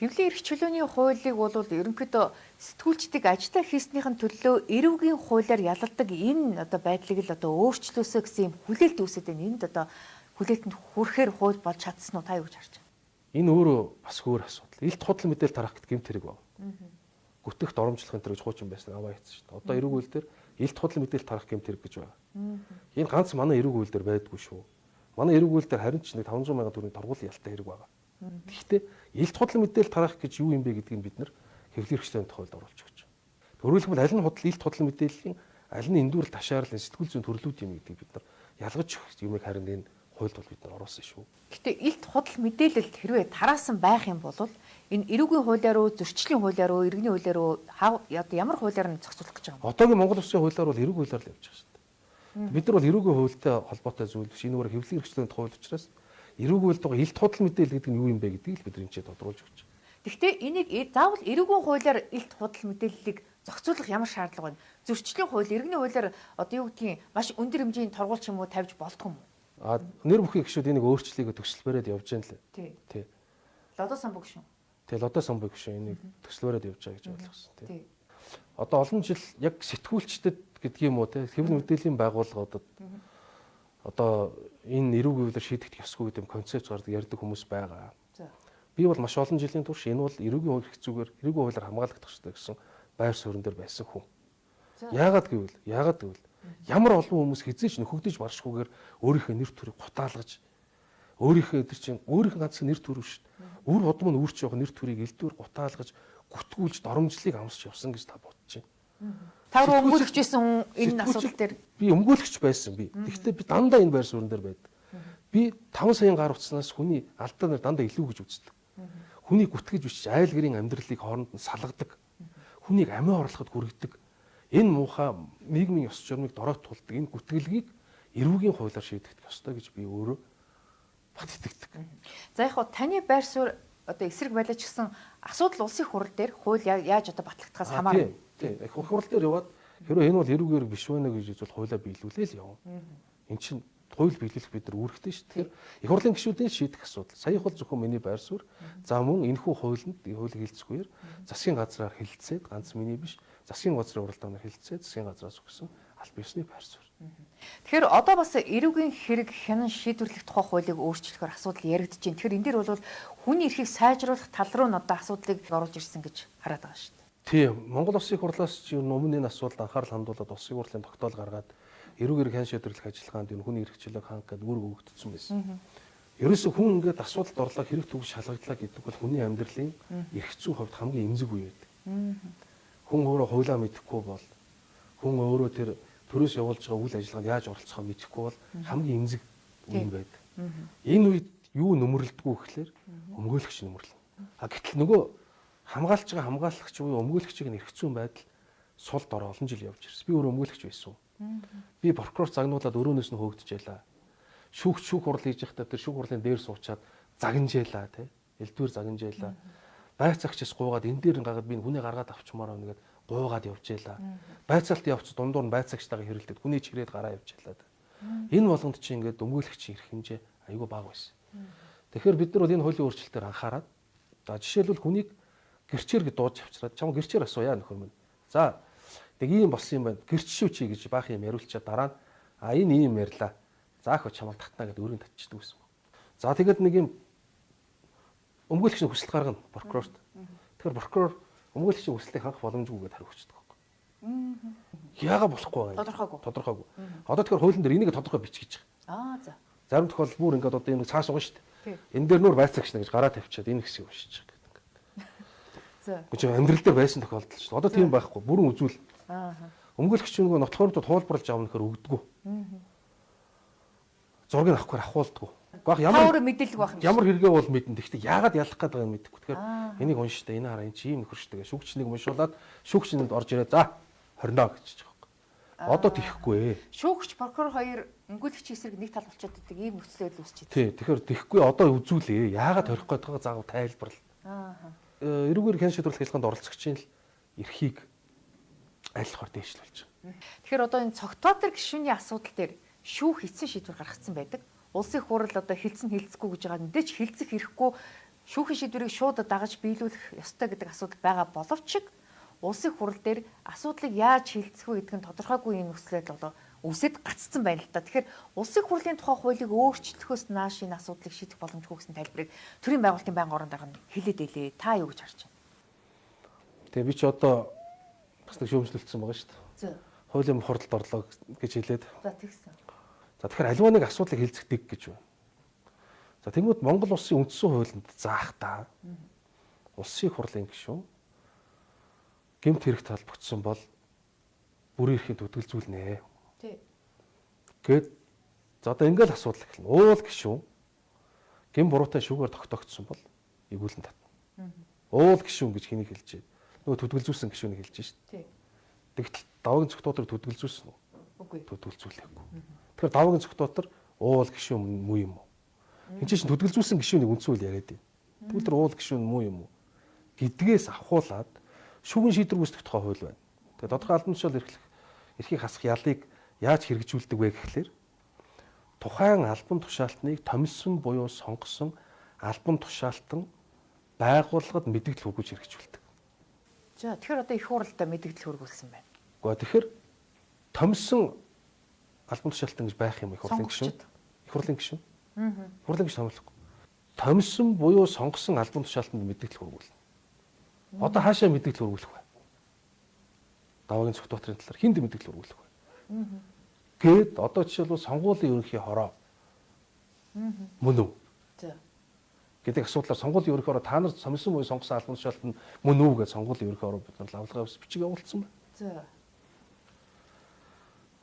хэвлэлийн эрх чөлөөний хуулийг бол ерөнхийдөө сэтгүүлчдийг ажиллаа хийснийхэн төлөө эрүүгийн хуулиар ялалдаг энэ одоо байдлыг л одоо өөрчлөөсөө гэсэн юм хүлээлт үүсэж байна. Энд одоо хүлээлтэнд хүрэхээр хууль болж чадсан уу та юу гэж харж байна? Энэ өөрөө бас өөр асуудал. Илт худал мэдээлэл тарах гэдэг гэмт хэрэг байна. Гүтгэх доромжлох энэ гэж хуучин байсан аваа хийсэн шүү дээ. Одоо эрүүг үйл дээр илт худал мэдээлэл тарах гэмт хэрэг гэж байна. Энэ ганц манай эрүүг үйл дээр байдгүй шүү. Манай эрүүг үйл дээр харин ч нэг 500 сая төгрөгийн торгуулийн ялтай хэрэг байна. Гэхдээ илт худал мэдээлэл тарах гэж юу юм бэ гэдгийг бид нар хэвлэл эрхчлөөний тухайд оруулж өгч байна. Өөрөлдвөл аль нь худал илт худал мэдээллийн аль нь эндүүрэл ташаарлын сэтгүүл зүйн төрлүүд юм гэдгийг бид нар ялгаж өгч юмыг харин энэ хуульд бол бид нар оруулсан шүү. Гэтэ илт худал мэдээлэлд хэрвээ тараасан байх юм бол энэ эрүүгийн хуулиар уу, зөрчлийн хуулиар уу, иргэний хуулиар уу ямар хуулиар нь зохицуулах гэж байгаа юм? Одоогийн Монгол Улсын хуулиар бол эрүүг хуулиар л явж байгаа шүү дээ. Бид нар бол эрүүгийн хуультай холбоотой зүйл биш. Энэ өөрөө хэвлэл эрхчлөөний тухай учраас эрүүг хууль дугаар илт худал мэдээлэл гэдэг нь юу юм бэ гэдгийг л бид нар энэ тодруулж өгч байна. Гэхдээ энийг заавал эрүүгийн хуулиар илт худал мэдээллийг зохицуулах ямар шаардлага байна? Зөрчлийн хууль, иргэний хуулиар одоо юу гэдгийг маш өндөр хэмжээний торгуулч юм уу тавьж болдгоо юм уу? Нэр бүхий гишүүд энийг өөрчлөлийг төсөл бариад явж байна лээ. Тий. Лодо самбог шүү. Тэгэл одоо самбог гишүү энийг төсөл бариад явж байгаа гэж ойлгосон тий. Одоо олон жил яг сэтгүүлчдэд гэдгийг юм уу тий хэвлэл мэдээллийн байгууллагуудад одоо энэ эрүүгийн хуулиар шийдэгдэх ёсгүй гэдэг концепц гардаг ярьдаг хүмүүс байгаа. Би бол маш олон жилийн турш энэ бол эрүүгийн хууль хэцүүгээр эрүүгийн хуулиар хамгаалагдах хэрэгтэй гэсэн байр суурин дээр байсан хүн. Яагаад гэвэл ямар олон хүмүүс хизээч нөхөгдөж маршгүйгээр өөрийнхөө нэр төрийг гутаалгаж өөрийнхөө эдэр чинь өөрийнх нь ганц нэр төр биш. Үр худам нь үрч явах нэр төрийг элдвэр гутаалгаж гүтгүүлж доромжлыг амсч явсан гэж та бодож байна. Та руу өмгөөлөгч байсан энэ асуудал дээр би өмгөөлөгч байсан би. Гэхдээ би дандаа энэ байр суурин дээр байдаг. Би 5 саяын гар утснаас хүний алдаа нар дандаа илүү гэж үздэг. Хүнийг гүтгэж бичиж айл гэрийн амьдралыг хооронд нь салгадаг. Хүнийг амиа орлоход хүргэдэг. Энэ муухай нийгмийн ёс журмыг дорой тулдаг энэ гүтгэлгийг эрүүгийн хуулиар шийдэх ёстой гэж би өөрөө бат итгэдэг. За яг хоо таны байр суурь одоо эсрэг байлаач гэсэн асуудал улсын хурал дээр хууль яаж одоо батлагдахаас хамаарна. Тийм. Хурал дээр яваад хэрвээ энэ бол эрүүгээр биш байна гэж үзвэл хуулиа биелүүлээ л явна. Эн чинь хууль биелүүлэх бид нар үүрэгтэй шүү. Тэгэхээр их хурлын гишүүдийн шийдэх асуудал. Сая их бол зөвхөн миний байр суурь. За мөн энэхүү хуулинд хуулийг хэлцгүйгээр засгийн газраар хэлэлцээд ганц миний биш засгийн газрын уралдаанаар хэлэлцээд засгийн газраас өгсөн аль биесний байр суурь. Тэгэхээр одоо бас эрүүгийн хэрэг хянан шийдвэрлэх тухай хуулийг өөрчлөхөөр асуудал яригдж байна. Тэгэхээр энэ дэр бол хүний эрхийг сайжруулах тал руу нь одоо асуудлыг оруулж ирсэн гэж хараад байгаа шүү дээ. Тийм. Монгол Улсын хурлаас ч өмнө энэ асуудалд анхаарал хандуулад Улсын хурлын тогтоол гаргаад эрүүг хэрэг хян шийдвэрлэх ажиллагаанд энэ хүний эрх чөлөөг хангах гэдэг үүрэг өгөгдсөн байсан. Ерөөсөө хүн ингээд асуудалд орлоо хэрэг төгс шалгаглаа гэдэг бол хүний амьдралын эрх зүйн хувьд хамгийн эмзэг үе байдаг. Хүн өөрөө хуйлаа мэдэхгүй бол хүн өөрөө тэр төрөөс явуулж байгаа үйл ажиллагаанд яаж оролцохоо мэдэхгүй бол хамгийн эмзэг үе байдаг. Энэ үед юу нөмөрлөдгөө гэхлээр өмгөөлөгч нөмөрлөн. Гэтэл нөгөө хамгаалж байгаа хамгаалагч буюу өмгөөлөгчийн эрх зүйн байдал сул дор олон жил явж ирсэн. Би өөрөө өмгөөлөгч байсан. Би прокурор загнуулаад өрөөнөөс нь хөөгдөжээлаа. Шүүх хурал хийж байхдаа тэр шүүх хурлын дээр суучаад загинжээлаа тий. Элдвэр загинжээлаа. Байцаагчаас гуугаад энэ дээр гагаад би хүнээ гаргаад авчмаар байна гэгээд гуугаад явжээлаа. Байцаалт явц дундуур нь байцаагчтайгаа хэрэлдээд хүнээ чирээд гараа явжээлаа. Энэ болгонд чи ингээд өмгөөлөгчийн эрх хэмжээ айгүй бага байсан. Тэгэхээр бид нар бол энэ хуулийн өөрчлөлтөөр анхаарад за жишээлбэл хүнийг гэрчээр дууж авчираад чам гэрчээр асууя нөхөр минь. За нэг ийм болсон юм байна. Гэрч шүү чи гэж баах юм яриулчаад дараа нь энэ ийм ярьлаа. Заах чамд татна гэдэг өрөөнд татчихдаг гэсэн. За тэгээд нэг юм өмгөөлөгчийн хүсэл гаргана прокурорт. Тэгэхээр прокурор өмгөөлөгчийн хүслийг хангах боломжгүйгээд хариу өгчдөг байхгүй. Яагаад болохгүй вэ? Тодорхойгүй. Одоо тэгэхээр хуулийн дээр энийг тодорхой бич гэж байгаа. За. Зарим тохиолдолд бүр ингээд одоо энэ цааш уган шүү дээ. Энэ дээр нөр байцаагч гэж гараа тавьчаад энэ хэсгийг уншиж байгаа гэдэг. За. Гэж амьдрал дээр байсан тохиолдол шүү. Одоо тийм байхгүй. Бүрэн үзүүл. Өмгөөлөгч нөгөө нотлохоороо туулбарлаж авах нөхөр өгдөггүй. Зургийг авахгүй ахуулдаггүй. Ямар мэдээлэл байх юм. Ямар хэрэгээ бол мэднэ. Гэхдээ яагаад ялах гэдэг юм мэдэхгүй. Тэгэхээр энийг унштай энэ хараа энэ чи ийм нөхөр штэ гэж шүүгчнийг уншуулад шүүгчнэнд орж ирээ. За 29 гэж байгаа юм. Одоо тийхгүй. Шүүгч прокурор хоёр өнгөлөгч эсрэг нэг тал болчиход байдаг ийм нөхцөл байдал үүсч байна. Тий. Тэгэхээр тийхгүй одоо үзүүлээ. Яагаад хорих гээд байгаа заавал тайлбарлал. Эрүүгээр хэн шийдвэрлэх хэлхээнд оролцогчийн л эрхийг айлхаар дээшлүүлж байгаа. Тэгэхээр одоо энэ цогтоотэр гишүүний асуудал дээр шүүх эцсийн шийдвэр гаргацсан байдаг. Улсын их хурл одоо хилцэн хилцэхгүй гэж байгаа. Мэдээч хилцэх хэрэггүй шүүхийн шийдвэрийг шууд дагаж биелүүлэх ёстой гэдэг асуудал байгаа боловч улсын их хурл дээр асуудлыг яаж хилцэх вэ гэдэг нь тодорхойгүй юм нөхцөл байдал үсэд гаццсан байна л да. Тэгэхээр улсын их хурлын тухай хуулийг өөрчлөхөөс нааш энэ асуудлыг шийдэх боломжгүй гэсэн тайлбарыг төрийн байгуулалтын байнгын орон дарга нь хэлээд илээ. Та юу гэж харж байна? Тэгээ би ч одоо бас нэг шүүмжлүүлсэн байгаа шүү дээ. Зөв. Хуулийн хуралд орлоо гэж хэлээд. За тэгсэн. За тэгэхээр аливаа нэг асуудлыг хилцдэг гэж байна. За тэгмүүд Монгол улсын үндсэн хуулинд заахтаа улсын их хурлын гишүүн гэмт хэрэгт холбогдсон бол бүрийн эрхийн төдөлзүүлнэ. Тий. Гэт за одоо ингээл асуудал эхэлнэ. Уул гишүүн гэм буруутай шүүгээр тогтоогдсон бол эгүүлэн татна. Уул гишүүн гэж хэнийг хэлж байна? Нөгөө төдөлзүүлсэн гишүүнийг хэлж шүү дээ. Тий. Тэгтэл даваагийн цогтоотор төдөлзүүлсэн үү? Үгүй. Төдөлзүүлээгүй. Тэгэхээр даваагийн цогтоотор уул гишүүн муу юм уу? Энд чинь төдөлзүүлсэн гишүүнийг үндсэн үйл яриад байна. Тэгвэл тэр уул гишүүн муу юм уу гэдгээс авахуулаад шүүгэн шийдвэр үүсгэх тухай хууль байна. Тэгээд тодорхой албан тушаал эрхийг хасах ялыг яаж хэрэгжүүлдэг вэ гэхлээр тухайн албан тушаалтныг томилсон буюу сонгосон албан тушаалтан байгууллагад мэдээлэл хүргэж хэрэгжүүлдэг. За тэгэхээр одоо их хурлаа мэдээлэл хүргүүлсэн байна. Гэхдээ тэгэхээр томилсон албан тушаалтан гэж байх юм их хурлын гишүүн. Их хурлын гишүүн. Хурлын гишүүн томилохгүй. Томилсон буюу сонгосон албан тушаалтанд мэдээлэл хүргүүлнэ. Одоо хаашаа мэдээлэл хүргүүлэх вэ? Даваагийн цогтоотрын талаар хүнд мэдээлэл хүргүүлэх вэ? Гээд одоо жишээлбэл сонгуулийн ерөнхий хороо мөн үү? За. Гэдэг асуудлаар сонгуулийн ерөнхий хороо та нар сомсон буюу сонгосон албан тушаалтанд мөн үү гэж сонгуулийн ерөнхий хороо бид нар лавлагаа бичиг явуулсан байна. За.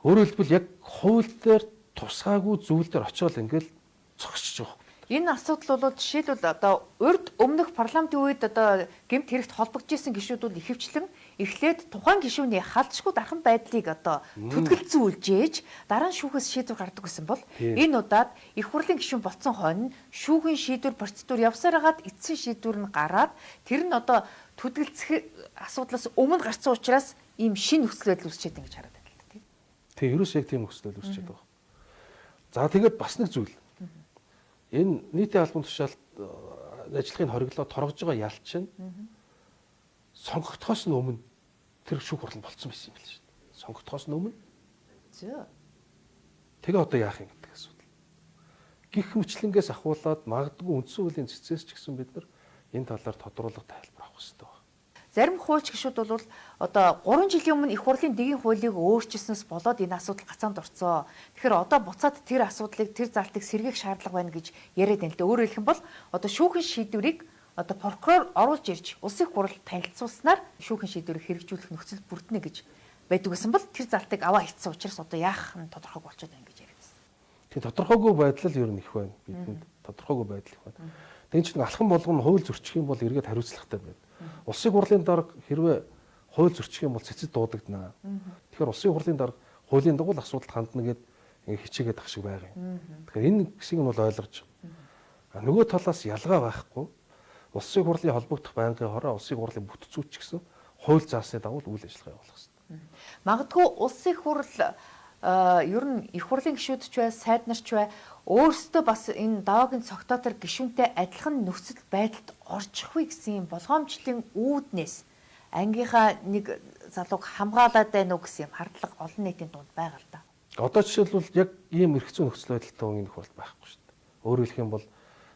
Өөрөөр хэлбэл яг хууль дээр тусгаагүй зүйл дээр очиод ингээл зогсож байгаа. Энэ асуудал бол жишээлбэл одоо урд өмнөх парламентын үед одоо гэмт хэрэгт холбогдож исэн гишүүдүүд ихэвчлэн эхлээд тухайн гишүүний халдшгүй дархан байдлыг одоо төдөлцүүлж ээж дараа нь шүүхээс шийдвэр гаргадаг гэсэн бол энэ удаад их хурлын гишүүн болцсон хойно шүүхийн шийдвэр процедур явсаар хагаад эцсийн шийдвэр нь гараад тэр нь одоо төдөлцөх асуудлаас өмнө гарсан учраас ийм шинэ нөхцөл байдал үүсчихэд ингэж хараад байна л тийм. Тэгээ ерөөс яг тийм нөхцөл байдал үүсчихэд байгаа. За тэгээд бас нэг зүйл. Энэ нийтийн албан тушаалт ажлын хориглоо торгож байгаа ял чинь сонгогдохоос өмнө тэр шүүх хурлан болцсон байсан юм л шүү дээ. Сонгогдохоос өмнө. За. Тэгээ одоо яах юм гэдэг асуудал. Гэх мэтлэнгээс ахуулаад магадгүй үндсэн хуулийн цэцээс ч гэсэн бид нар энэ талаар тодруулах тайлбар авах хэрэгтэй байна. Зарим хуульч гишүүд бол одоо 3 жилийн өмнө их хурлын дэгийн хуулийг өөрчилснөөс болоод энэ асуудал гацаанд орцсон. Тэгэхээр одоо буцаад тэр асуудлыг тэр залтыг сэргээх шаардлага байна гэж яриад байна л да. Өөрөөр хэлэх юм бол одоо шүүхийн шийдвэрийг одоо прокурор оруулж ирж улсын их хурл танилцуулснаар шүүхийн шийдвэрийг хэрэгжүүлэх нөхцөл бүрднэ гэж байдаг гэсэн бол тэр залтыг аваа хийцсэн учраас одоо яах нь тодорхойгүй болчиход байна гэж яриадсан. Тийм тодорхойгүй байдал ер нь их байна. Бидэнд тодорхойгүй байдал их байна. Тэгин чинь алхам болгоно хууль зөрчих юм бол эргээд хариуцлагатай байна. Улсын хурлын дарга хэрвээ хууль зөрчих юм бол цэцэд дуудагдана. Тэгэхээр улсын хурлын дарга хуулийн дагуу асуудалд хандна гэд ингээ хичээгээд ах шиг байгаа юм. Тэгэхээр энэ хэсгийг нь бол ойлгож байгаа. Нөгөө талаас ялгаа байхгүй. Улсын хурлын холбогдох байнгын хороо улсын хурлын бүтцүүч гэсэн хууль заасны дагуу үйл ажиллагаа явуулах хэрэгтэй. Магадгүй улсын их хурл ер нь их хурлын гишүүд ч бай, сайд нар ч бай өөрсдөө бас энэ даваагийн цогтоотор гишүүнтэй адилхан нөхцөл байдалд орчихвээ гэсэн юм болгоомжлын үүднээс ангийнхаа нэг залууг хамгаалаад байна уу гэсэн юм хардлага олон нийтийн дунд байгаа л да. Одоо жишээлбэл яг ийм эрх зүйн нөхцөл байдалтай энэ их хурл байхгүй шүү дээ. Өөрөөр хэлэх юм бол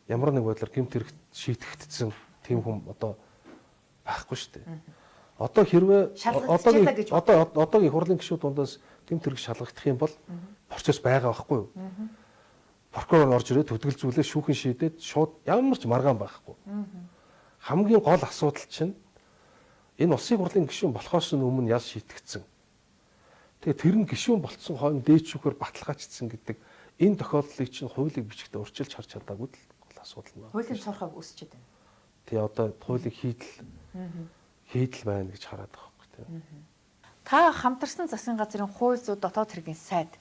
ямар нэг байдлаар гэмт хэрэгт шийтгэгдсэн тийм хүн одоо байхгүй шүү дээ. Одоо хэрвээ одоогийн их хурлын гишүүд дундаас гэмт хэрэг шалгагдах юм бол процесс байгаа байхгүй юу? Прокурор орж ирээд төдөлзүүлээ шүүхэн шийдээд шууд ямар ч маргаан байхгүй. Хамгийн гол асуудал чинь энэ улсын хурлын гишүүн болохоос өмнө ял шийтгэгдсэн. Тэгээ тэр нь гишүүн болцсон хойно дээд шүүхээр баталгаажчихсан гэдэг энэ тохиолдлыг чинь хуулийг бичгтээ өөрчилж харж чадаагүй л гол асуудал байна. Хуулийн цорхойг үүсчихэд байна. Тэгээ одоо хуулийг хийдэл байна гэж хараад байгаа байхгүй тийм. Та хамтарсан засгийн газрын хууль зүйн дотоод хэргийн сайд.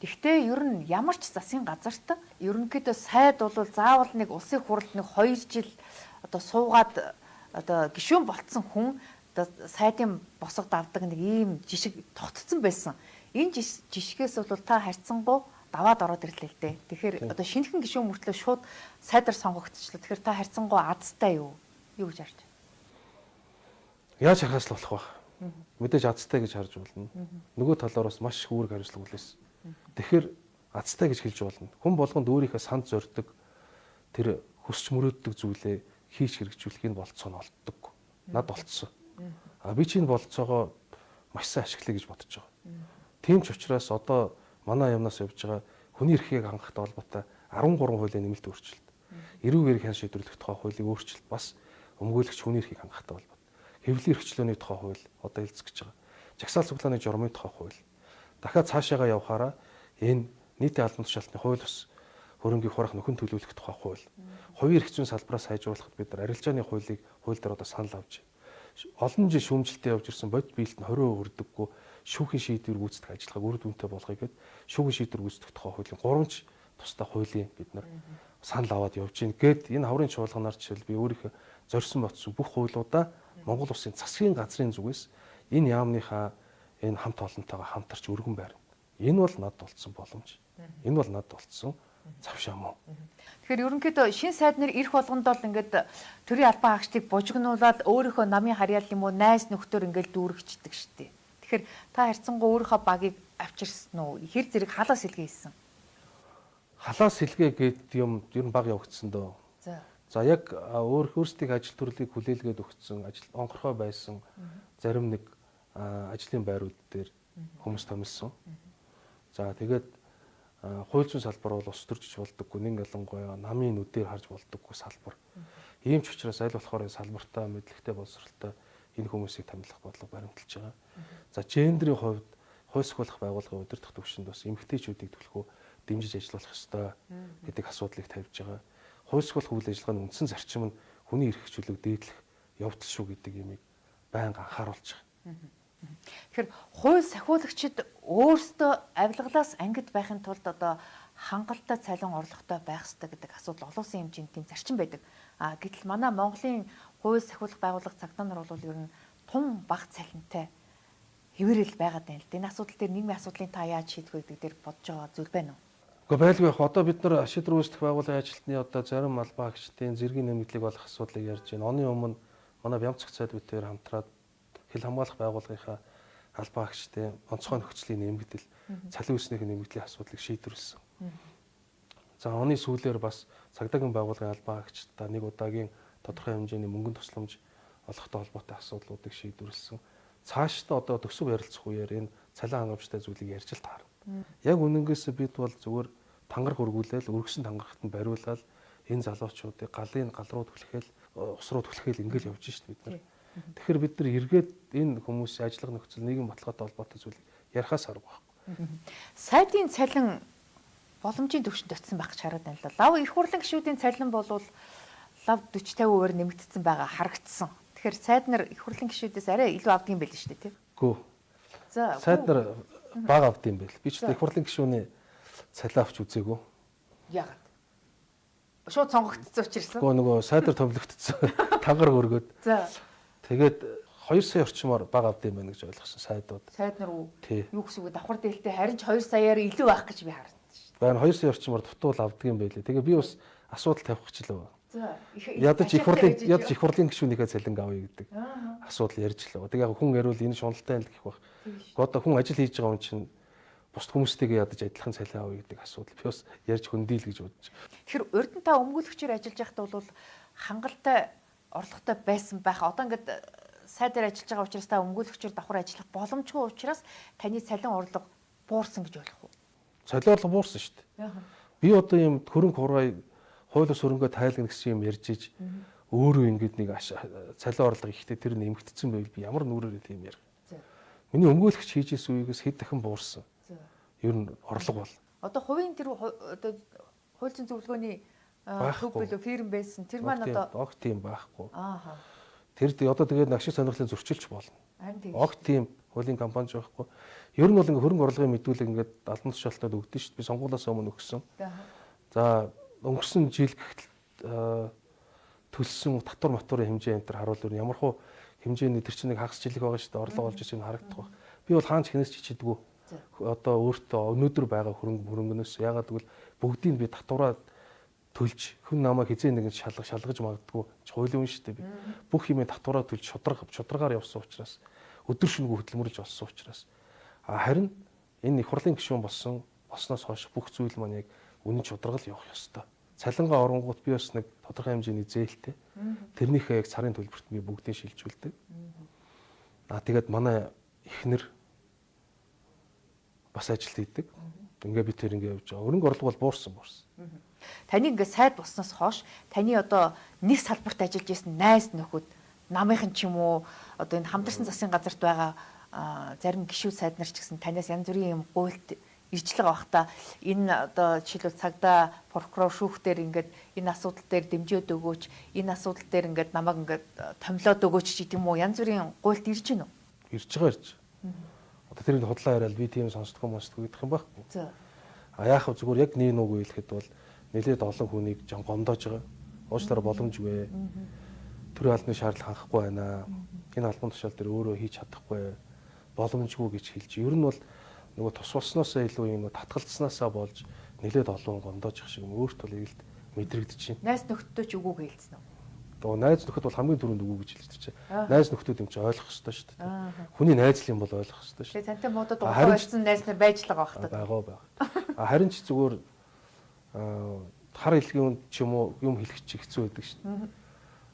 Гэхдээ ер нь ямар ч засгийн газарт ерөнхийдөө сайд бол заавал нэг улсын хурлд нэг 2 жил одоо суугаад одоо гишүүн болцсон хүн одоо сайдын босго давдаг нэг ийм жишг тогтцсон байсан. Энэ жишгээс бол та харьцангуй даваад ороод ирлээ л дээ. Тэгэхээр одоо шинэхэн гишүүн мөртлөө шууд сайдар сонгогдчихлоо. Тэгэхээр та харьцангуй азтай юу? Юу гэж харж байна? Яаж харахаас л болох вэ? Мэдээж азтай гэж харж болно. Нөгөө талаар бас маш их үүрэг хариуцлага үлээсэн. Тэгэхээр азтай гэж хэлж болно. Хүн болгонд өөрийнхөө санд зорддог тэр хүсч мөрөөддөг зүйлээ хийж хэрэгжүүлэхийг болцоо нь олддог. Над болцсон. Би чинь болцоогоо маш сайн ашиглая гэж бодож байгаа. Тийм ч учраас одоо манай юмнаас явж байгаа хүний эрхийг хангахтай холбоотой 13 хуулийн нэмэлт өөрчлөлт. Эрүүг эрх хэн шийдвэрлэх тухай хуулийн өөрчлөлт бас өмгөөлөгч хүний эрхийг хангахтай холбоотой. Хэвлэлийн эрхчлөөний тухай хууль одоо хэлцэж байгаа. Жагсаал цуглааны журмын тухай хууль. Дахиад цаашаагаа явхаараа энэ нийтийн албан тушаалтны хууль ус хөрөнгийг хурах нөхөн төлөвлөх тухай хууль. Хувийн эрх зүйн салбараас сайжруулахад бид нар арилжааны хуулийг хууль дээр одоо санал авч олон жил шүүмжлэлтэй явж ирсэн бод биелэлт нь 20% өрдөггүй шүүхийн шийдвэр гүйцэтгэх ажиллагааг үр дүнтэй болгоё гэд шүүхийн шийдвэр гүйцэтгэх тухай хуулийн 3 ч тусдаа хуулийн бид нар санал аваад явж гин гэд энэ хаврын чуулганаар жишээл би өөрийнхөө зорьсон ботсон бүх хуулиудаа Монгол улсын засгийн газрын зүгээс энэ яамныхаа энэ хамт олонтойгоо хамтарч өргөн байрна. Энэ бол над болцсон боломж. Энэ бол над болцсон завшаа мөн. Тэгэхээр ерөнхийдөө шин сайд нар ирэх болгонд бол ингээд төрийн албан хаагчдыг бужигнуулаад өөрийнхөө намын харьяал юм уу найз нөхдөр ингээд дүүргчдэг штеп. Тэгэхээр та харьцангуй өөрийнхөө багийг авчирсан уу? Хэр зэрэг халаас илгээ хийсэн? Халаас илгээ гээд юм ер нь баг явагдсан дөө. За яг өөрсдийн ажил төрлийг хүлээлгээд өгсөн, ажил онхорхой байсан зарим нэг ажлын байрууд дээр хүмүүс томилсон. За тэгээд хууль зүйн салбар бол ус төржиж болдоггүй, нэг ялангуяа намын нүдээр харж болдоггүй салбар. Ийм ч учраас аль болохоор энэ салбартаа мэдлэгтэй боловсралтай энэ хүмүүсийг томилох бодлого баримталж байгаа. За гендерийн хувьд хууль сахиулах байгууллагын удирдах төвшөнд бас эмэгтэйчүүдийг төлхөө дэмжиж ажиллах ёстой гэдэг асуудлыг тавьж байгаа. Хууль сахиулах үйл ажиллагааны үндсэн зарчим нь хүний эрх чөлөөг дээдлэх явдал шүү гэдэг юмыг байнга анхааруулж байгаа. Тэгэхээр хууль сахиулагчид өөрсдөө авилгалаас ангид байхын тулд одоо хангалттай цалин орлоготой байх ёстой гэдэг асуудал олон улсын хэмжээнд тийм зарчим байдаг. Гэтэл манай Монголын хууль сахиулах байгууллага цагдаа нар бол ер нь тун бага цалинтай хэвээрэл байгаад байна л да. Энэ асуудал дээр нийгмийн асуудлыг та яаж шийдэх вэ гэдэг дээр бодож байгаа зүйл байна уу? Гэхдээ байлгүй яг одоо бид нар шийдвэр үүсгэх байгууллагын ажилтны одоо зарим албан хаагчдын зэргийн нэмэгдлийг олох асуудлыг ярьж байна. Оны өмнө манай Бямцах цайд бид хоёр хамтраад хил хамгаалах байгууллагынхаа албан хаагчдын онцгой нөхцөлийн нэмэгдэл, цалин үүснийхээ нэмэгдлийн асуудлыг шийдвэрлсэн. За оны сүүлээр бас цагдаагийн байгууллагын албан хаагчдаа нэг удаагийн тодорхой хэмжээний мөнгөнд тусламж олохтой холбоотой асуудлуудыг шийдвэрлсэн. Цаашдаа одоо төсөв ярилцах үеэр энэ цалин хангамжтай зүйлийг ярьж л таарна. Яг үнэнгээс бид бол зүгээр тангараг өргүүлээл өргөсөн тангарагт нь бариулаад энэ залуучуудыг гал руу түлхээл ус руу түлхээл ингээл явж шít бид нар. Тэгэхээр бид нар эргээд энэ хүмүүсийн ажиллах нөхцөл нийгэм баталгаатай холбоотой зүйлийг ярихаас арга байхгүй. Сайдын цалин боломжийн төвшөнд очсон байх гэж хараад байна л да. Лав эрх хурлын гишүүдийн цалин бол лав 40-50%-аар нэмэгдсэн байгаа харагдсан. Тэгэхээр сайд нар эрх хурлын гишүүдээс арай илүү авдаг юм байл шүү дээ, тийм. Гүү. За сайд нар бага авд юм байл. Би ч эрх хурлын гишүүний цалин авч үзээгүй. Яагаад? Шууд сонгогдсон учраас. Гүү нөгөө сайдар томилогдсон. Тангараг өргөд. За. Тэгээд 2 сая орчмоор бага авд юм байна гэж ойлгосон сайдууд. Сайд нар юу гэсэн үг давхар дээлтэй харин ч 2 саяар илүү байх гэж би харсан шүү дээ. Баян 2 сая орчмоор дутуул авдаг юм байлээ. Тэгээ би бас асуудал тавих гэж л байгаа. За. Ядаж их хурлын гишүүнийхээ цалин авъя гэдэг асуудал ярьж л байгаа. Тэгээ яг хүн ярил энэ шуналтай л гэх баг. Одоо хүн ажил хийж байгаа хүн чинь бусд хүмүүстэйгээ ядаж адилхан цалин авъя гэдэг асуудал би бас ярьж хөндийл гэж бодож. Тэгэхээр урд нь та өмгөөлөгчөөр ажиллаж байхдаа бол хангалттай орлоготой байсан байх. Одоо ингээд сайдаар ажиллаж байгаа учраас та өмгөөлөгчөөр давхар ажиллах боломжгүй учраас таны цалин орлого буурсан гэж ойлгох уу? Цалин орлого буурсан шүү дээ. Би одоо юм хөрөнгө хургай хууль ус хөрөнгөө тайлгна гэсэн юм ярьж иж өөрөө ингэж нэг цалин орлого ихтэй тэр нэмэгдсэн байвал би ямар нүрээр тийм ярих. Миний өмгөөлөгч хийж исэн үеигээс хэд дахин буурсан. Ер нь орлого бол. Одоо хувийн тэр одоо хууль зүйн зөвлөгөөний төв билүү фирм байсан. Тэр маань одоо огт тийм байхгүй. Тэр одоо тэгээд ашиг сонирхлын зөрчилж болно. Огт тийм Хуулийн компани ч байхгүй. Ер нь бол ингээ хөрөнгө оруулгын мэдүүлэг ингээд албан тушаалтад өгдөн шүү дээ. Би сонгуулиас өмнө өгсөн. За өнгөрсөн жил гэхтэл төлсөн татвар матварын хэмжээ энэ төр харуул ер нь ямар хуу хэмжээний тэр чинь нэг хагас жилиг байгаа шүү дээ. Орлого олж ирсэн нь харагдах баг. Би бол хаанч хинээс ч хичээдэггүй. Одоо өөртөө өнөөдөр байгаа хөрөнгөнөөс ягаад гэвэл бүгдийг би татвараа төлж хүн намайг хизээ нэгэн шалгаж магадгүй хуулийн үн шүү дээ би. Бүх юмээ татвараа төлж шударгаар явсан учраас өдөр шөнөгүй хөдөлмөрлж олсон учраас харин энэ их хурлын гишүүн болсноос хойш бүх зүйл маань яг үнэн шударгал явах ёстой. Цалингаа оронгууд би бас нэг тодорхой хэмжээний зээлтэй. Тэрнийхээ яг сарын төлбөрт би бүгдийг шилжүүлдэг. Тэгээд манай эхнэр бас ажил хийдэг. Ингээ би тэр ингээ явж байгаа. Хөрөнгө орлого бол буурсан. Таны ингээ сайд болсноос хойш таны одоо нэг салбарт ажиллаж исэн найз нөхөд намынхан ч юм уу одоо энэ хамтарсан засгийн газарт байгаа зарим гишүүд сайд нар ч гэсэн танаас янз бүрийн юм гуйлт иржлэг авахта энэ одоо жишээлбэл цагдаа прокурор шүүхтэр ингээд энэ асуудал дээр дэмжиж өгөөч, энэ асуудал дээр ингээд намайг ингээд томлоод өгөөч гэдэг юм уу янз бүрийн гуйлт ирж гинөө. Ирж байгаа. Одоо тэрийг худлаа яриад би тийм сонсдгоо мосдгоо гэдэг юм байхгүй. Яах вэ зүгээр яг нэг нүг хэлэхэд бол нэлээд олон хүнийг жон гомдоож байгаа. Уучлаарай боломжгүй. Төрийн албаны шаардлага хангахгүй байна. Энэ албан тушаал дээр өөрөө хийж чадахгүй боломжгүй гэж хэлж. Ер нь бол нөгөө тус болсноосоо илүү юм татгалцснаасаа болж нэлээд олон гомдоож их шиг өөртөө л эргэлт мэдрэгдэж байна. Найз нөхдөд ч үгүй хэлсэн үү? Тэгээ найз нөхөд бол хамгийн түрүүнд үгүй гэж хэлж чинь. Найз нөхдөд юм чи ойлгох хэрэгтэй шүү дээ. Хүний найзлын бол ойлгох хэрэгтэй шүү. Тэгээ тантай муудад угаалсан найз нар байж л байгаа бах та. Байгаа. Харин ч зүгээр хар хэлгийн ч юм уу юм хэлэх чи хэцүү байдаг шүү дээ.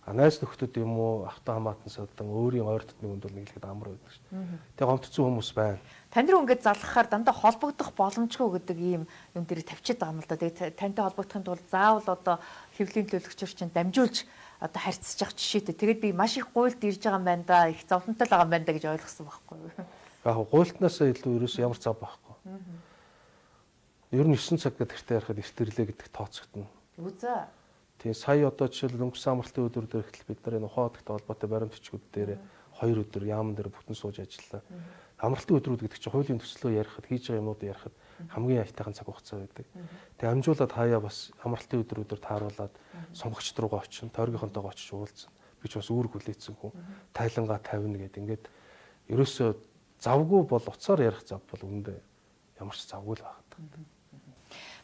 Найз нөхдөд юм уу автаа хамаатан садан өөрийн ойр дотны хүнд бол нэг хэлэхэд амар байдаг шүү дээ. Тэгээ гомдцсон хүмүүс байна. Тань руу ингээд залхахаар дандаа холбогдох боломжгүй гэдэг ийм юм дээр тавьчихад байгаа юм л да. Тэгээ тантай холбогдохын тулд заавал одоо хэвлэлийн төлөвлөгчөөр чинь дамжуулж одоо харьцаж явах жишээтэй. Тэгээд би маш их гуйлд ирж байгаа юм байна да. Их зовлонтой л байгаа юм байна да гэж ойлгосон байхгүй юу? Яг гуйлтнаасаа илүү ерөөсөө ямар зав байхгүй. Ер нь 9 цаг гэдэг тэртээ ярихад эртэрлээ гэдэг тооцогдно. Үзээ. Тийм сая одоо жишээл өнгөрсөн амралтын өдөр дээр ихтэл бид нар энэ ухаадагтай холбоотой баримт бичгүүд дээр 2 өдөр яамн дээр бүтэн сууж ажиллалаа. Амралтын өдрүүд гэдэг чинь хуулийн төслөө ярихад хийж байгаа юмнуудыг ярихад хамгийн аятайхан цаг хугацаа байдаг. Тэгээ амжуулаад хаяа бас амралтын өдрүүдээр тааруулаад сонгогчд руугаа очин, тойргийнхонтойгоо очиж уулзсан. Би ч бас үүрэг хүлээсэн хүн. Тайлангаа тавина гэдэг. Ингээд ерөөсөө завгүй бол уцаар ярих зав бол үүндээ ямар ч завгүй л байгаа.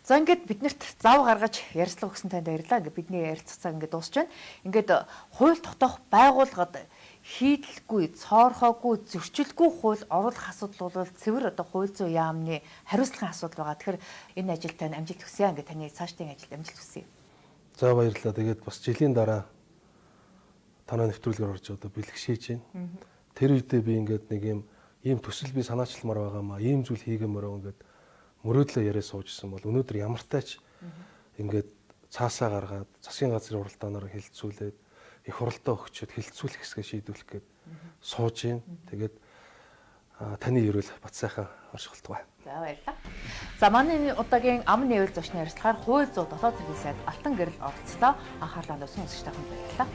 За ингээд биднэрт зав гаргаж ярилцлага өгсөн танд баярлалаа. Ингээд бидний ярилцлага ингээд дуусч байна. Ингээд хууль тогтоох байгууллагад хийдэлгүй, цоорхоогүй, зөрчилгүй хууль оруулах асуудал бол цэвэр одоо хууль зүйн яамны хариуцлагын асуудал байгаа. Тэгэхээр энэ ажилд тань амжилт хүсье. Ингээд таны цаашдын ажилд амжилт хүсье. За баярлалаа. Тэгээд бас жилийн дараа танай нэвтрүүлгээр орж одоо бэлгшээж байна. Тэр үедээ би ингээд нэг ийм төсөл би санаачилмаар байгаамаа, ийм зүйл хийгэмээр ингээд мөрөөдлөө яриа суужсэн бол өнөөдөр ямартайч ингээд цаасаа гаргаад засгийн газрын уралдаанаар хэлэлцүүлээд их хуралдаа өгчөөд хэлэлцүүлэх хэсгээ шийдвэрлэх гээд сууж юм. Тэгээд таны ерөөл бат сайхан оршихолтгой. За баярлалаа. За манай удаагийн ам нэвэл зочны ярилцлагаар хууль зүйн дотоод хэргийн сайд Алтан гэрэл оролцлоо. Анхаарлаа өсөн үзэгч таханд баярлалаа.